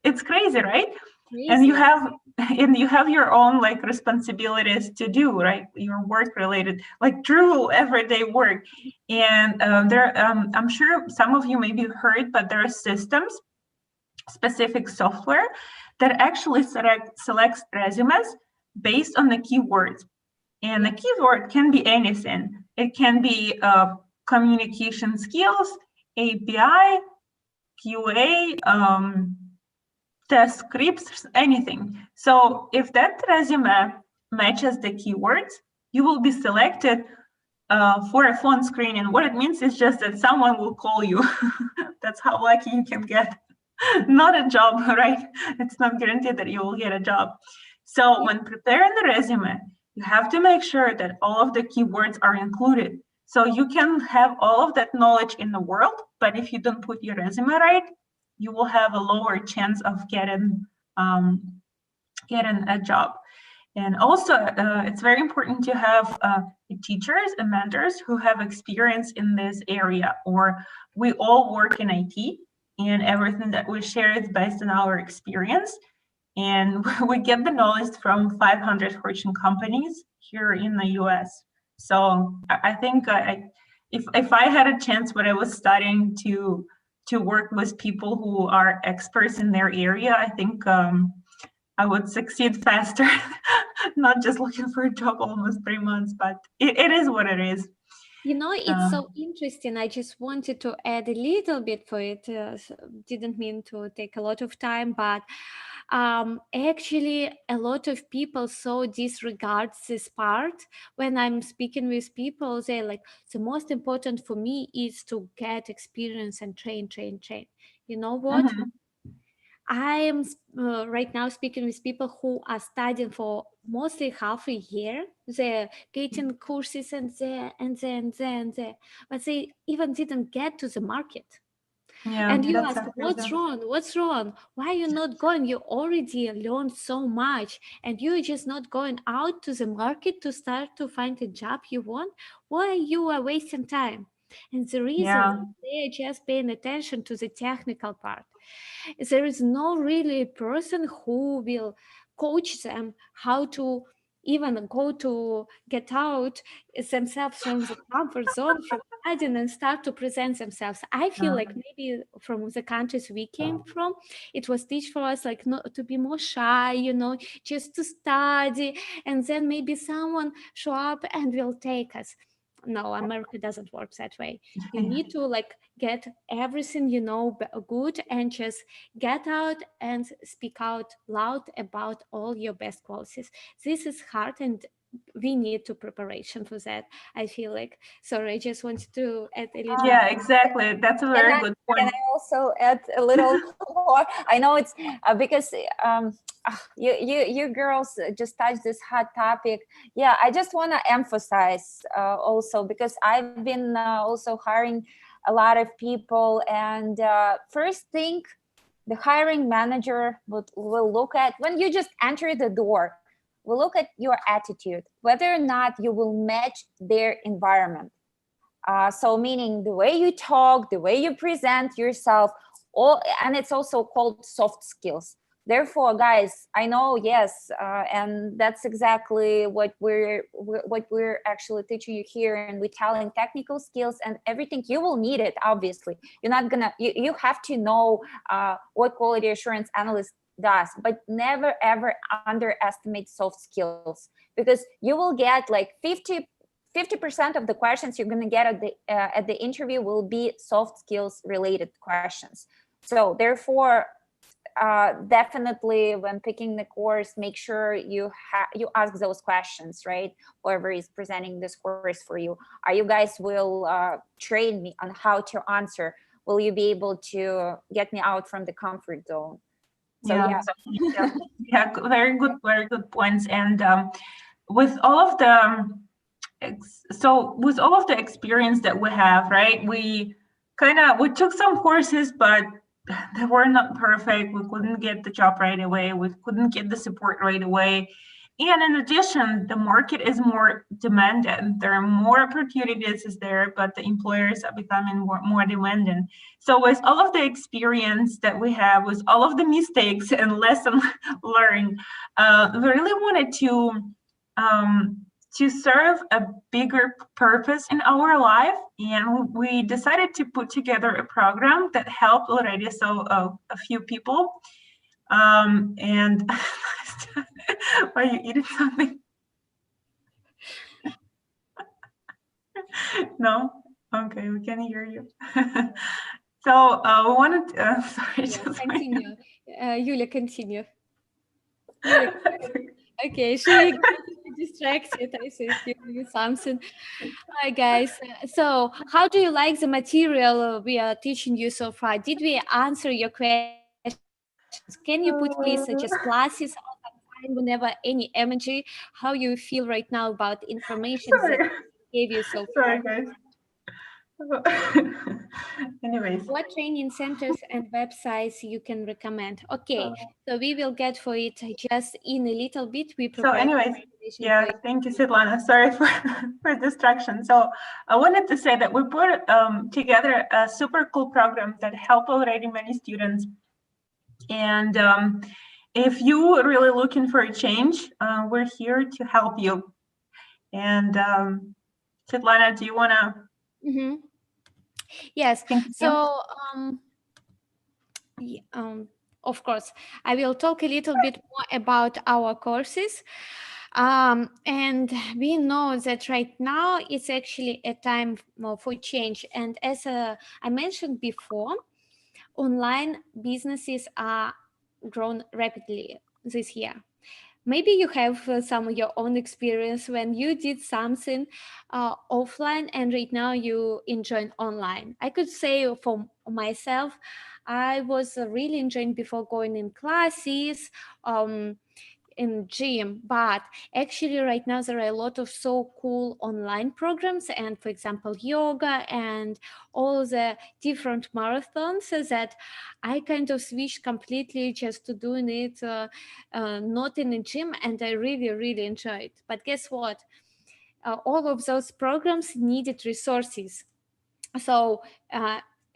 it's crazy, right? Crazy. And you have your own like responsibilities to do, right? Your work related, like true everyday work. And I'm sure some of you maybe heard, but there are systems, specific software that actually selects resumes based on the keywords. And the keyword can be anything. It can be communication skills, API, QA, test scripts, anything. So if that resume matches the keywords, you will be selected for a phone screen. And what it means is just that someone will call you. That's how lucky you can get. Not a job, right? It's not guaranteed that you will get a job. So when preparing the resume, you have to make sure that all of the keywords are included. So you can have all of that knowledge in the world, but if you don't put your resume right, you will have a lower chance of getting a job. And also, it's very important to have teachers and mentors who have experience in this area, or we all work in IT, and everything that we share is based on our experience. And we get the knowledge from 500 Fortune companies here in the US. So I think if I had a chance when I was studying to work with people who are experts in their area, I think I would succeed faster, not just looking for a job almost 3 months, but it is what it is. You know, it's so interesting. I just wanted to add a little bit for it. Didn't mean to take a lot of time, but actually a lot of people so disregards this part. When I'm speaking with people, they're like, the most important for me is to get experience and train. You know what? Mm-hmm. I am right now speaking with people who are studying for mostly half a year. They're getting courses and there, but they even didn't get to the market. Yeah, And you that's ask, what's amazing. wrong? What's wrong? Why are you not going? You already learned so much and you're just not going out to the market to start to find a job you want. Why you are wasting time? And the reason Yeah, is they are just paying attention to the technical part. There is no really person who will coach them how to even go to get out themselves from the comfort zone, from hiding, and start to present themselves. I feel yeah, like maybe from the countries we came from, it was teach for us like not to be more shy, just to study, and then maybe someone show up and will take us. No, America doesn't work that way. You need to like get everything good and just get out and speak out loud about all your best qualities. This is hard and we need to preparation for that. I feel like. Sorry, I just wanted to add a little. yeah, exactly. That's a very good Can point. I also add a little more? I know it's because you girls just touched this hot topic. Yeah, I just want to emphasize also because I've been also hiring a lot of people, and first thing the hiring manager will look at when you just enter the door, will look at your attitude, whether or not you will match their environment. So meaning the way you talk, the way you present yourself, all, and it's also called soft skills. Therefore, guys, I know, yes, and that's exactly what we're actually teaching you here, and we're telling technical skills and everything. You will need it, obviously. You're not gonna, you have to know what quality assurance analyst does, but never ever underestimate soft skills, because you will get like 50% of the questions you're going to get at the interview will be soft skills related questions. So therefore, definitely when picking the course, make sure you ask those questions, right? Whoever is presenting this course for you, you guys will train me on how to answer. Will you be able to get me out from the comfort zone? So Yeah, yeah, very good points. And with all of the with all of the experience that we have, right? We took some courses, but they were not perfect. We couldn't get the job right away. We couldn't get the support right away. And in addition, the market is more demanding. There are more opportunities is there, but the employers are becoming more demanding. So with all of the experience that we have, with all of the mistakes and lesson learned, we really wanted to serve a bigger purpose in our life, and we decided to put together a program that helped already a few people. And are you eating something? No? Okay, we can hear you. So we wanted to, sorry, Yeah, just continue. Yulia, continue. Yulia, okay, she got distracted. I said you something. Hi guys. So, how do you like the material we are teaching you so far? Did we answer your questions? Can you put please just pluses or some sign whenever any emoji? How you feel right now about information that sorry, we gave you so sorry far? guys. Anyways, What training centers and websites you can recommend? Okay, so we will get for it just in a little bit. We so prepare anyways, presentation yeah, for it. thank you, Svetlana. Sorry for for distraction. So I wanted to say that we put together a super cool program that help already many students. And if you are really looking for a change, we're here to help you. And Svetlana, do you want to Mm-hmm. Yes. continue? So, of course, I will talk a little bit more about our courses. And we know that right now it's actually a time for change. And as I mentioned before, online businesses are grown rapidly this year. Maybe you have some of your own experience when you did something offline and right now you enjoy online. I could say for myself, I was really enjoying before going in classes, um, in gym, but actually right now there are a lot of so cool online programs, and for example yoga and all the different marathons that I kind of switched completely just to doing it not in a gym, and I really enjoy it. But guess what? All of those programs needed resources. So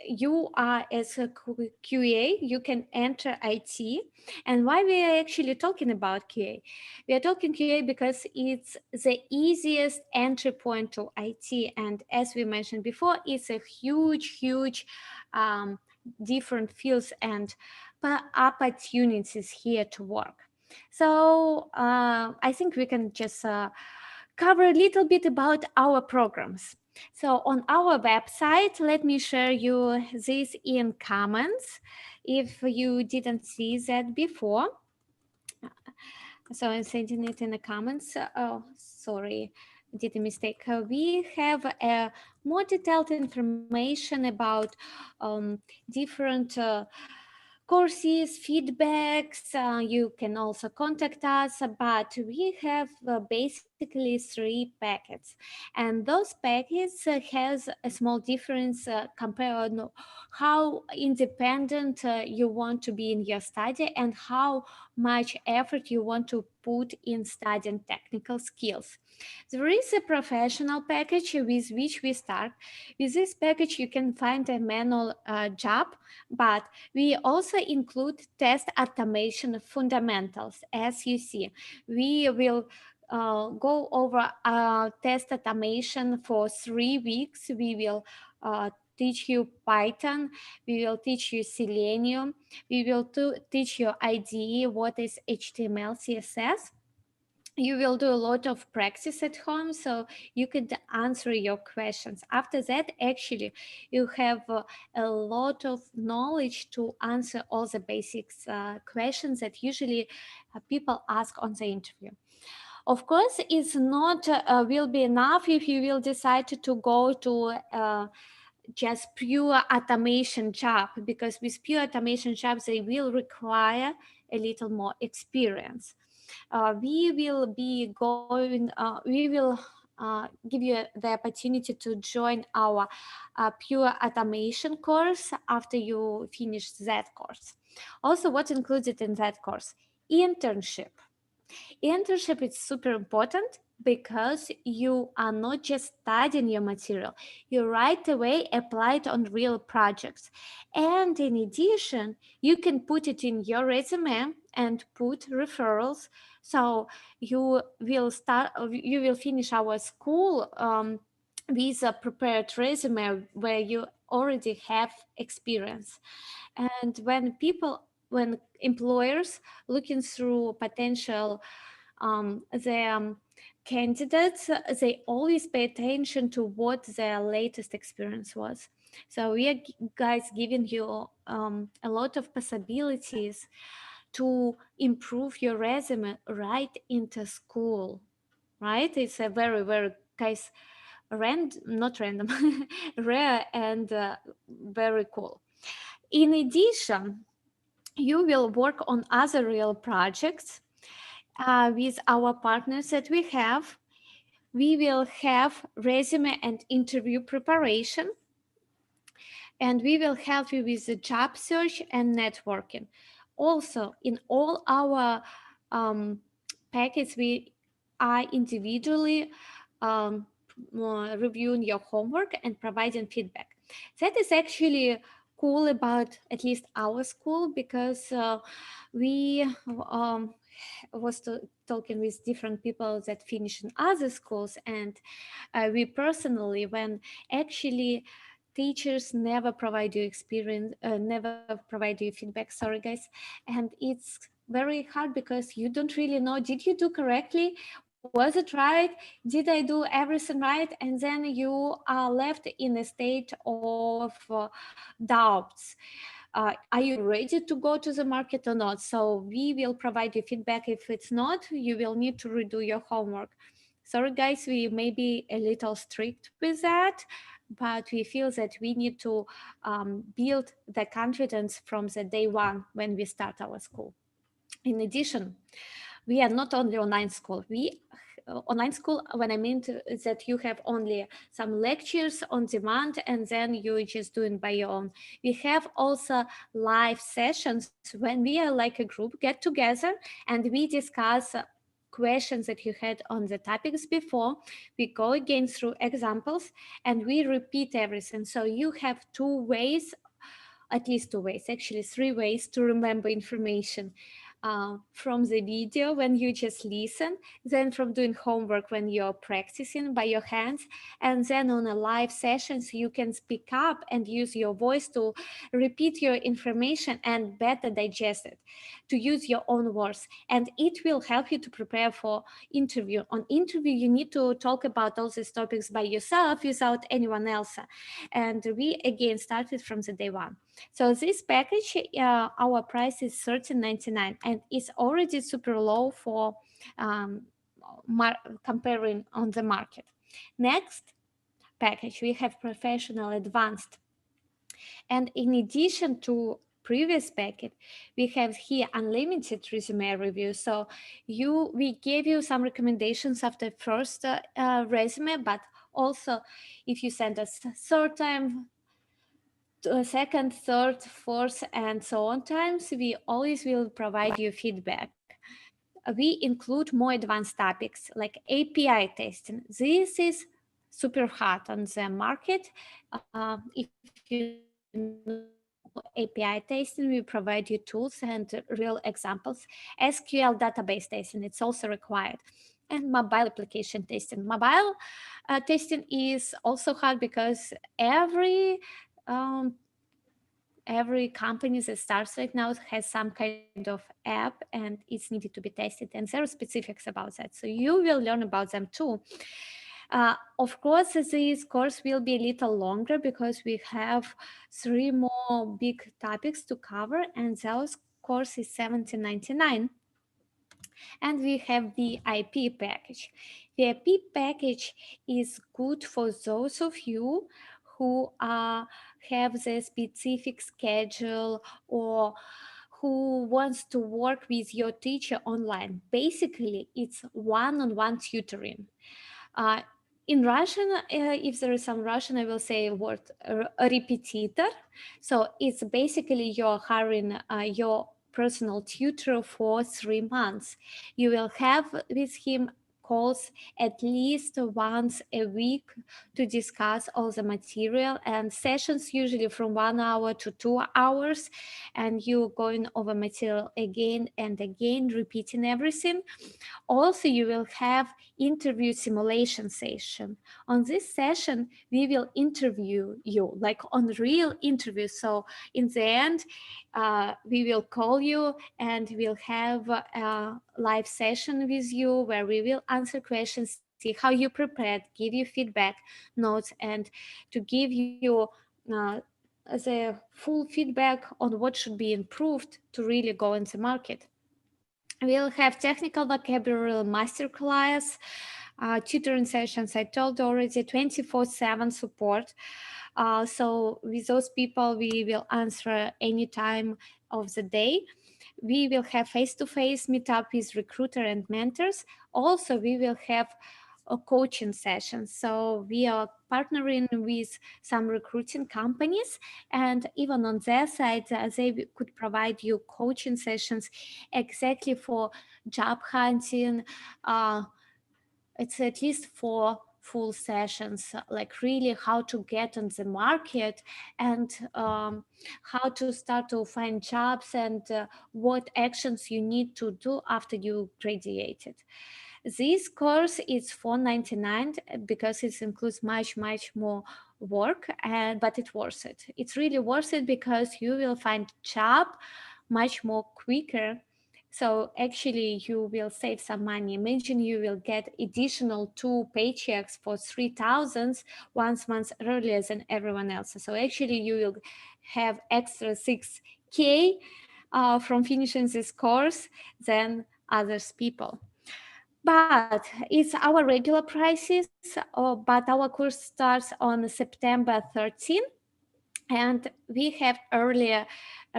you are as a QA, you can enter IT. And why we are actually talking about QA? We are talking QA because it's the easiest entry point to IT. And as we mentioned before, it's a huge different fields and opportunities here to work. So I think we can just cover a little bit about our programs. So on our website, let me share you this in comments if you didn't see that before. So I'm sending it in the comments. Oh, sorry, I did a mistake. We have more detailed information about different courses, feedbacks. You can also contact us, but we have basically 3 packets, and those packets has a small difference compared to how independent you want to be in your study and how much effort you want to put in studying technical skills. There is a professional package with which we start. With this package, you can find a manual job, but we also include test automation fundamentals. As you see, we will go over test automation for 3 weeks. We will teach you Python, we will teach you Selenium, we will teach you IDE, what is HTML, CSS. You will do a lot of practice at home, so you could answer your questions. After that, actually, you have a lot of knowledge to answer all the basics questions that usually people ask on the interview. Of course, it's not will be enough if you will decide to go to just pure automation job, because with pure automation jobs, they will require a little more experience. We will be going, we will give you the opportunity to join our pure automation course after you finish that course. Also, what's included in that course? Internship. Internship is super important because you are not just studying your material, you right away apply it on real projects. And in addition, you can put it in your resume and put referrals. So you will finish our school with a prepared resume where you already have experience. And when employers looking through potential the candidates, they always pay attention to what their latest experience was. So we are guys giving you a lot of possibilities to improve your resume right into school, right? It's a very guys not random rare and very cool. In addition, you will work on other real projects with our partners that we have. We will have resume and interview preparation, and we will help you with the job search and networking. Also, in all our packets, we are individually reviewing your homework and providing feedback. That is actually cool about at least our school, because we was talking with different people that finish in other schools, and we personally, when actually teachers never provide you experience, never provide you feedback, sorry guys, and it's very hard because you don't really know, did you do correctly, was it right, did I do everything right? And then you are left in a state of doubts. Are you ready to go to the market or not? So we will provide you feedback. If it's not, you will need to redo your homework. Sorry guys, we may be a little strict with that, but we feel that we need to build the confidence from the day one when we start our school. In addition, we are not only online school. Online school, when I mean that you have only some lectures on demand and then you just doing by your own. We have also live sessions when we are like a group get together and we discuss questions that you had on the topics before. We go again through examples and we repeat everything. So you have two ways, at least two ways, actually three ways to remember information. From the video when you just listen, then from doing homework when you're practicing by your hands, and then on a live sessions you can speak up and use your voice to repeat your information and better digest it, to use your own words, and it will help you to prepare for interview. On interview you need to talk about all these topics by yourself without anyone else, and we again started from the day one. So this package, our price is $13.99 and it's already super low for comparing on the market. Next package, we have professional advanced. And in addition to previous packet, we have here unlimited resume review. So we gave you some recommendations after first resume, but also if you send us third time, second, third, fourth, and so on times, we always will provide you feedback. We include more advanced topics like API testing. This is super hot on the market. If you know API testing, we provide you tools and real examples. SQL database testing, it's also required. And mobile application testing. Mobile testing is also hard because every company that starts right now has some kind of app and it's needed to be tested, and there are specifics about that. So you will learn about them too. Of course, this course will be a little longer because we have 3 more big topics to cover, and those course is $17.99. And we have the VIP package. The VIP package is good for those of you who have the specific schedule or who wants to work with your teacher online. Basically, it's one-on-one tutoring. In Russian, if there is some Russian, I will say word repetitor. So it's basically you're hiring your personal tutor for 3 months. You will have with him calls at least once a week to discuss all the material, and sessions usually from 1 hour to 2 hours, and you going over material again and again, repeating everything. Also, you will have interview simulation session. On this session, we will interview you like on real interview. So in the end, we will call you and we'll have a live session with you where we will answer questions, see how you prepared, give you feedback, notes, and to give you the full feedback on what should be improved to really go into market. We'll have technical vocabulary masterclass, tutoring sessions, I told already, 24/7 support. So with those people, we will answer any time of the day. We will have face-to-face meetup with recruiter and mentors. Also, we will have coaching sessions. So we are partnering with some recruiting companies, and even on their side, they could provide you coaching sessions exactly for job hunting. It's at least 4 full sessions, like really how to get on the market and how to start to find jobs and what actions you need to do after you graduated. This course is $4.99 because it includes much more work, but it's worth it. It's really worth it because you will find job much more quicker. So actually you will save some money. Imagine you will get additional 2 paychecks for $3,000 1 month earlier than everyone else. So actually you will have extra $6K from finishing this course than others people. But it's our regular prices, but our course starts on September 13th, and we have earlier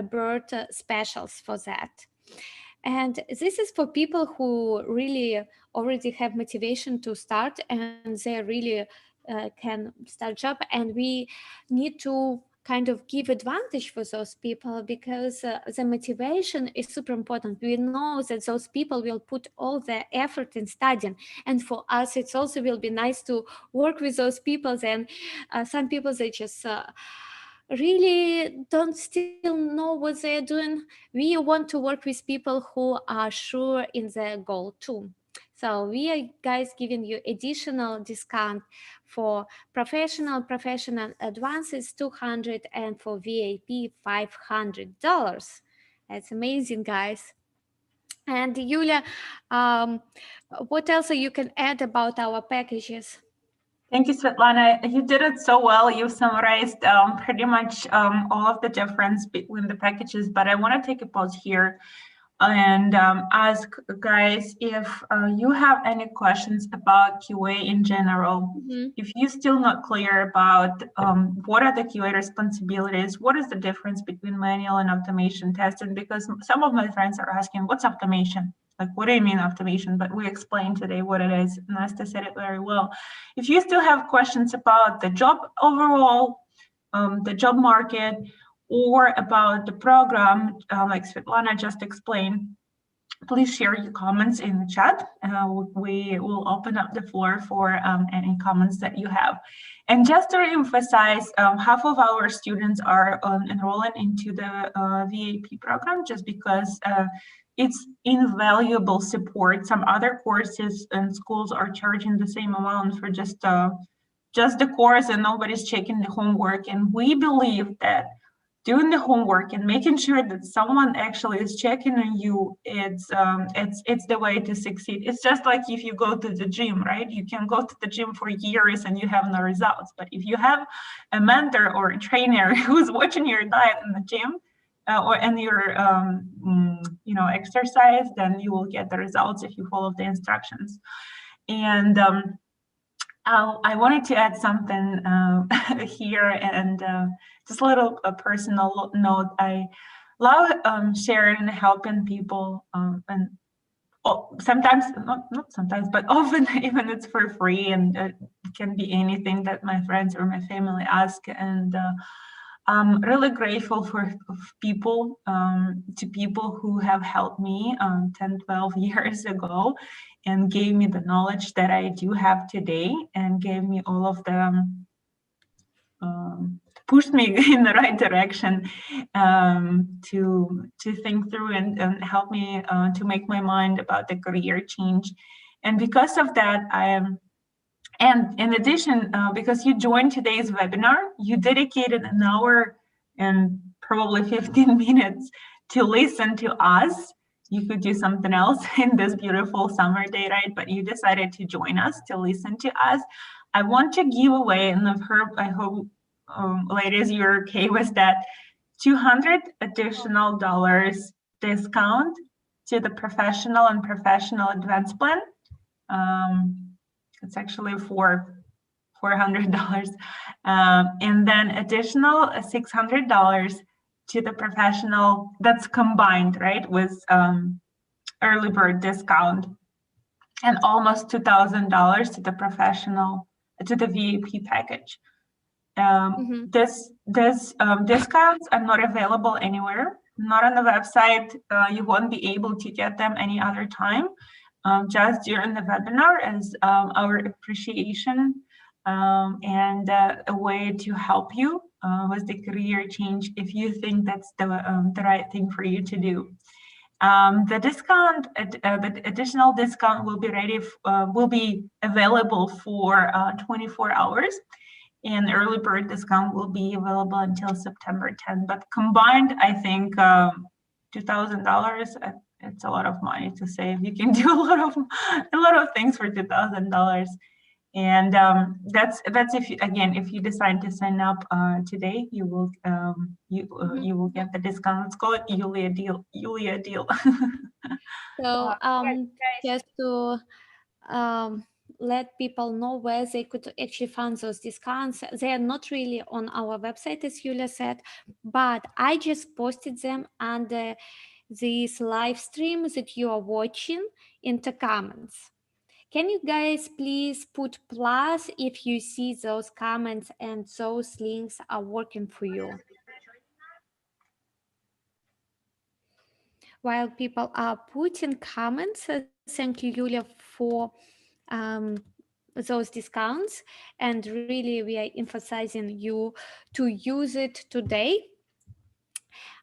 bird specials for that. And this is for people who really already have motivation to start, and they really can start job. And we need to kind of give advantage for those people, because the motivation is super important. We know that those people will put all their effort in studying, and for us it's also will be nice to work with those people. Then some people, they just really don't still know what they're doing. We want to work with people who are sure in their goal too. So we are, guys, giving you additional discount for professional advances 200, and for VIP $500. That's amazing, guys. And Yulia, what else you can add about our packages? Thank you, Svetlana. You did it so well. You summarized pretty much all of the difference between the packages, but I want to take a pause here and ask guys if you have any questions about QA in general. If you're still not clear about what are the QA responsibilities, what is the difference between manual and automation testing, because some of my friends are asking, what's automation? Like, what do you mean automation? But we explained today what it is. Nastya said it very well. If you still have questions about the job overall, the job market, or about the program, like Svetlana just explained, please share your comments in the chat. We will open up the floor for any comments that you have. And just to emphasize, half of our students are enrolling into the VAP program just because it's invaluable support. Some other courses and schools are charging the same amount for just the course, and nobody's checking the homework. And we believe that doing the homework and making sure that someone actually is checking on you, it's the way to succeed. It's just like if you go to the gym, right? You can go to the gym for years and you have no results. But if you have a mentor or a trainer who's watching your diet in the gym or in your exercise, then you will get the results if you follow the instructions. And I wanted to add something here, and just a little personal note. I love sharing and helping people, and sometimes, not sometimes, but often even it's for free, and it can be anything that my friends or my family ask. And I'm really grateful for people, to people who have helped me 10, 12 years ago and gave me the knowledge that I do have today, and gave me all of the, pushed me in the right direction to think through and help me to make my mind about the career change. And because of that, and in addition, because you joined today's webinar, you dedicated an hour and probably 15 minutes to listen to us. You could do something else in this beautiful summer day, right? But you decided to join us, to listen to us. I want to give away, and I hope, ladies, you're okay with that, $200 additional discount to the professional and professional advanced plan. It's actually $400, and then additional $600 to the professional. That's combined, right, with early bird discount, and almost $2,000 to the professional, to the VAP package. This discounts are not available anywhere, not on the website. You won't be able to get them any other time. Just during the webinar as our appreciation and a way to help you with the career change if you think that's the right thing for you to do. The discount, the additional discount will be available for 24 hours, and early bird discount will be available until September 10th. But combined, I think $2,000. It's a lot of money to save. You can do a lot of things for $2,000, and that's if you decide to sign up today, you will you will get the discount. Let's call it Yulia deal. So just to let people know where they could actually find those discounts. They are not really on our website, as Yulia said, but I just posted them under this live stream that you are watching into comments. Can you guys please put plus if you see those comments and those links are working for you? While people are putting comments, thank you, Yulia, for those discounts. And really, we are emphasizing you to use it today.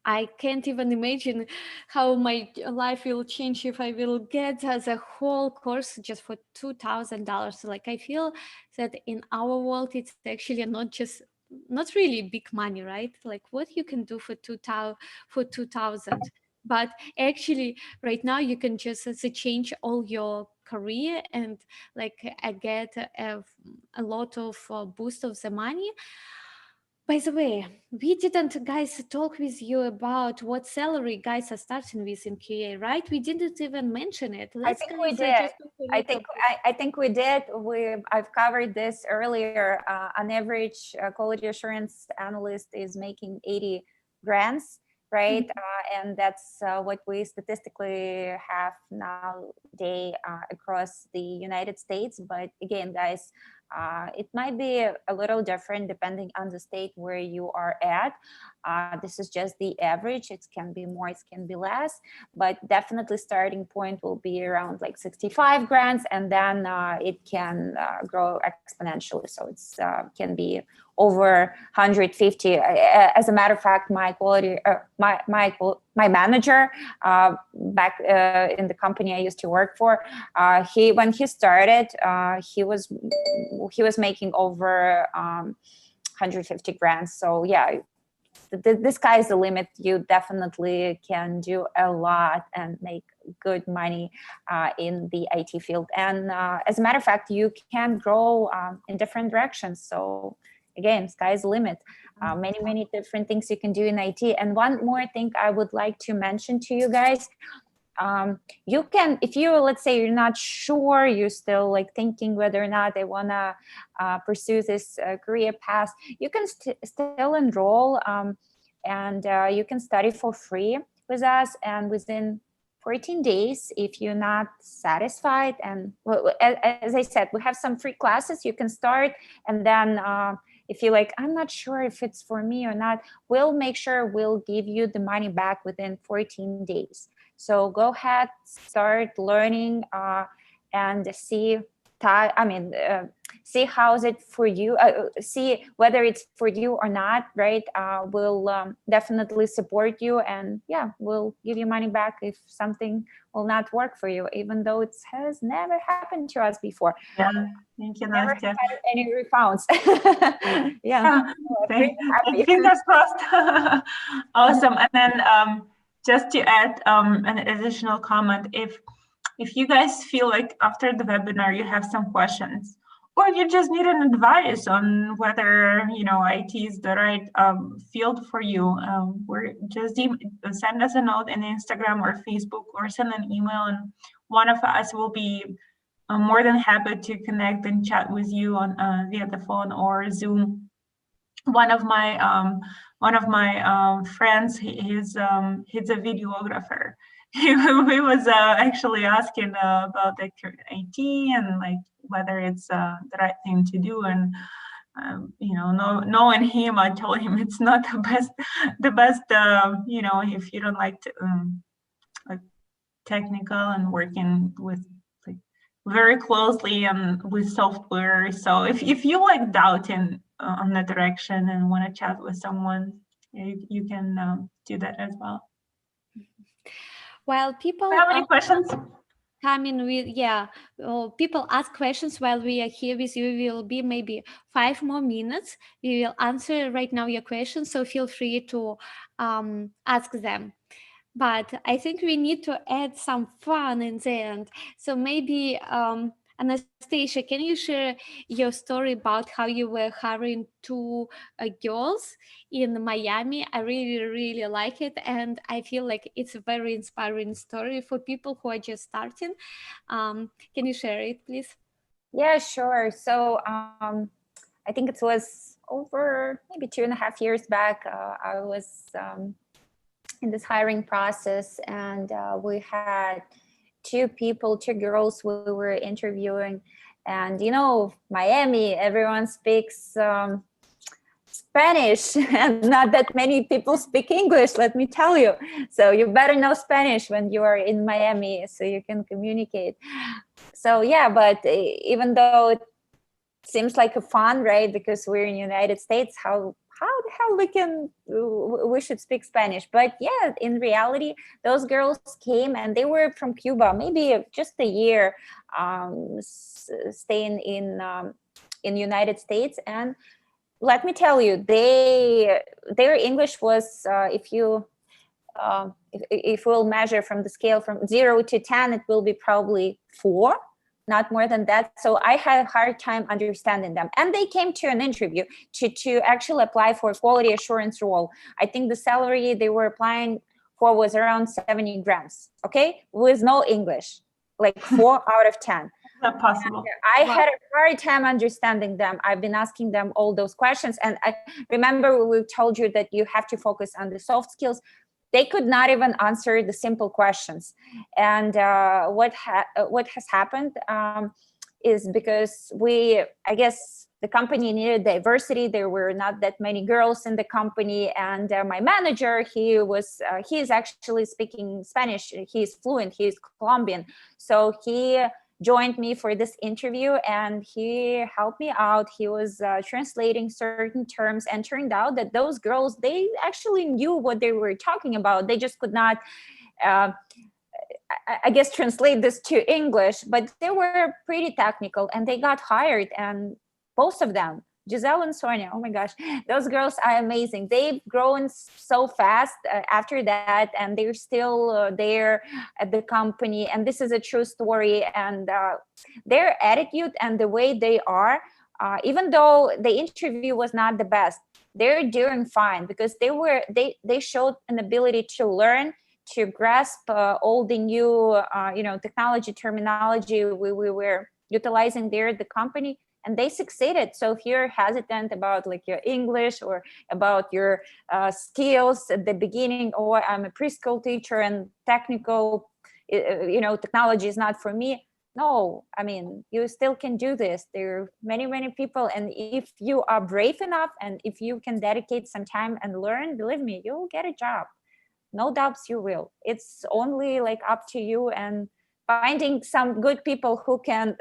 I can't even imagine how my life will change if I will get the whole course just for $2,000. Like, I feel that in our world, it's actually not really big money, right? Like what you can do for 2,000. But actually, right now you can just change all your career and like get a lot of boost of the money. By the way, we didn't, guys, talk with you about what salary guys are starting with in QA, right? We didn't even mention it. I think we did. I think we did. I've covered this earlier. On average, quality assurance analyst is making 80 grants, right? And that's what we statistically have nowadays across the United States. But again, guys, it might be a little different depending on the state where you are at. This is just the average. It can be more, it can be less, but definitely starting point will be around like 65 grants, and then it can grow exponentially. So it's can be over 150. As a matter of fact, my manager back in the company I used to work for, when he started, he was making over 150 grants. So yeah, the sky is the limit. You definitely can do a lot and make good money in the IT field. And as a matter of fact, you can grow in different directions. So again, sky is the limit. Many different things you can do in IT. And one more thing I would like to mention to you guys, you can, if you, let's say you're not sure, you're still like thinking whether or not they want to pursue this career path, you can still enroll and you can study for free with us. And within 14 days, if you're not satisfied, and well, as I said, we have some free classes you can start, and then if you're like, I'm not sure if it's for me or not, we'll make sure we'll give you the money back within 14 days. So go ahead, start learning and see see how is it for you, see whether it's for you or not, right? We'll definitely support you, and yeah, we'll give you money back if something will not work for you, even though it has never happened to us before. Yeah, thank you, never Nastya. had any refunds. Yeah, fingers crossed. Awesome. And then just to add an additional comment, if you guys feel like after the webinar you have some questions, or you just need an advice on whether IT is the right field for you, just send us a note in Instagram or Facebook, or send an email, and one of us will be more than happy to connect and chat with you on via the phone or Zoom. One of my friends, he's a videographer. He was actually asking about the IT and like whether it's the right thing to do, and knowing him, I told him it's not the best if you don't like to, like technical and working with like very closely and with software. So if you like doubting on the direction and want to chat with someone, you can do that as well. While people have any questions? Come in with, people ask questions while we are here with you. We will be maybe 5 more minutes. We will answer right now your questions, so feel free to ask them. But I think we need to add some fun in the end. So maybe Anastasia, can you share your story about how you were hiring 2 girls in Miami? I really like it, and I feel like it's a very inspiring story for people who are just starting. Can you share it, please? Yeah, sure. So I think it was over maybe 2.5 years back. I was in this hiring process, and we had two girls we were interviewing. And you know, Miami, everyone speaks Spanish, and not that many people speak English, let me tell you. So you better know Spanish when you are in Miami so you can communicate. So yeah, but even though it seems like a fun, right? Because we're in the United States, how the hell we should speak Spanish? But yeah, in reality, those girls came and they were from Cuba, maybe just a year staying in United States. And let me tell you, their English was, if we'll measure from the scale from 0 to 10, it will be probably 4, not more than that. So I had a hard time understanding them. And they came to an interview to actually apply for a quality assurance role. I think the salary they were applying for was around 70 grams, okay? With no English, like 4 out of 10. Not possible. I had a hard time understanding them. I've been asking them all those questions. And I remember we told you that you have to focus on the soft skills. They could not even answer the simple questions. And what has happened is because I guess the company needed diversity. There were not that many girls in the company. And my manager, he is actually speaking Spanish. He's fluent, he's Colombian. So he joined me for this interview and he helped me out. He was translating certain terms, and turned out that those girls, they actually knew what they were talking about. They just could not, I guess, translate this to English, but they were pretty technical and they got hired. And both of them, Giselle and Sonia, oh my gosh, those girls are amazing. They've grown so fast after that, and they're still there at the company. And this is a true story. And their attitude and the way they are, even though the interview was not the best, they're doing fine because they showed an ability to learn, to grasp all the new technology terminology we were utilizing there at the company. And they succeeded. So if you're hesitant about like your English or about your skills at the beginning, or I'm a preschool teacher and technical, technology is not for me. No, I mean, you still can do this. There are many, many people. And if you are brave enough and if you can dedicate some time and learn, believe me, you'll get a job. No doubts you will. It's only like up to you and finding some good people who can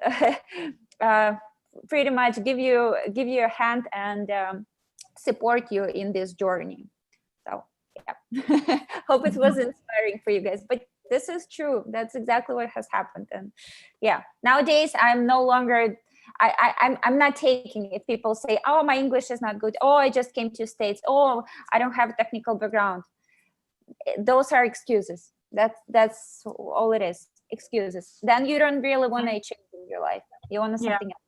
pretty much give you a hand and support you in this journey. So yeah, hope it was inspiring for you guys, but this is true. That's exactly what has happened. And yeah, nowadays I'm no longer, I'm not taking if people say, oh, my English is not good. Oh, I just came to States. Oh, I don't have a technical background. Those are excuses. That's all it is, excuses. Then you don't really want to change in your life. You want something else.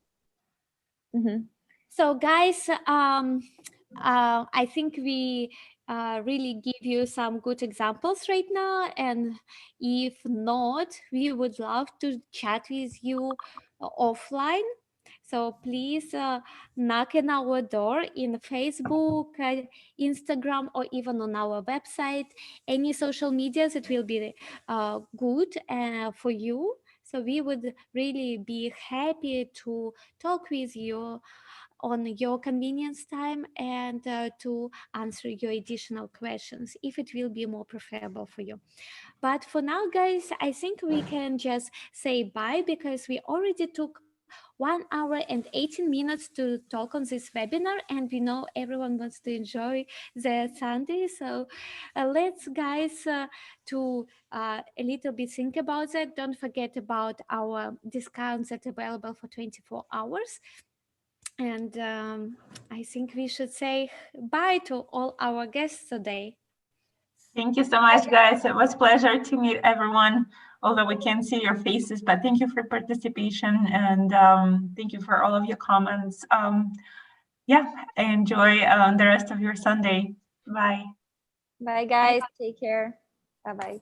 Mm-hmm. So guys, I think we really give you some good examples right now. And if not, we would love to chat with you offline. So please knock on our door in Facebook, Instagram, or even on our website. Any social medias, it will be good for you. So we would really be happy to talk with you on your convenience time and to answer your additional questions if it will be more preferable for you. But for now, guys, I think we can just say bye because we already took 1 hour and 18 minutes to talk on this webinar, and we know everyone wants to enjoy their Sunday. So let's guys to a little bit think about that. Don't forget about our discounts that are available for 24 hours. And I think we should say bye to all our guests today. Thank you so much, guys. It was a pleasure to meet everyone, although we can't see your faces, but thank you for participation and thank you for all of your comments. Enjoy the rest of your Sunday. Bye. Bye, guys. Take care. Bye-bye.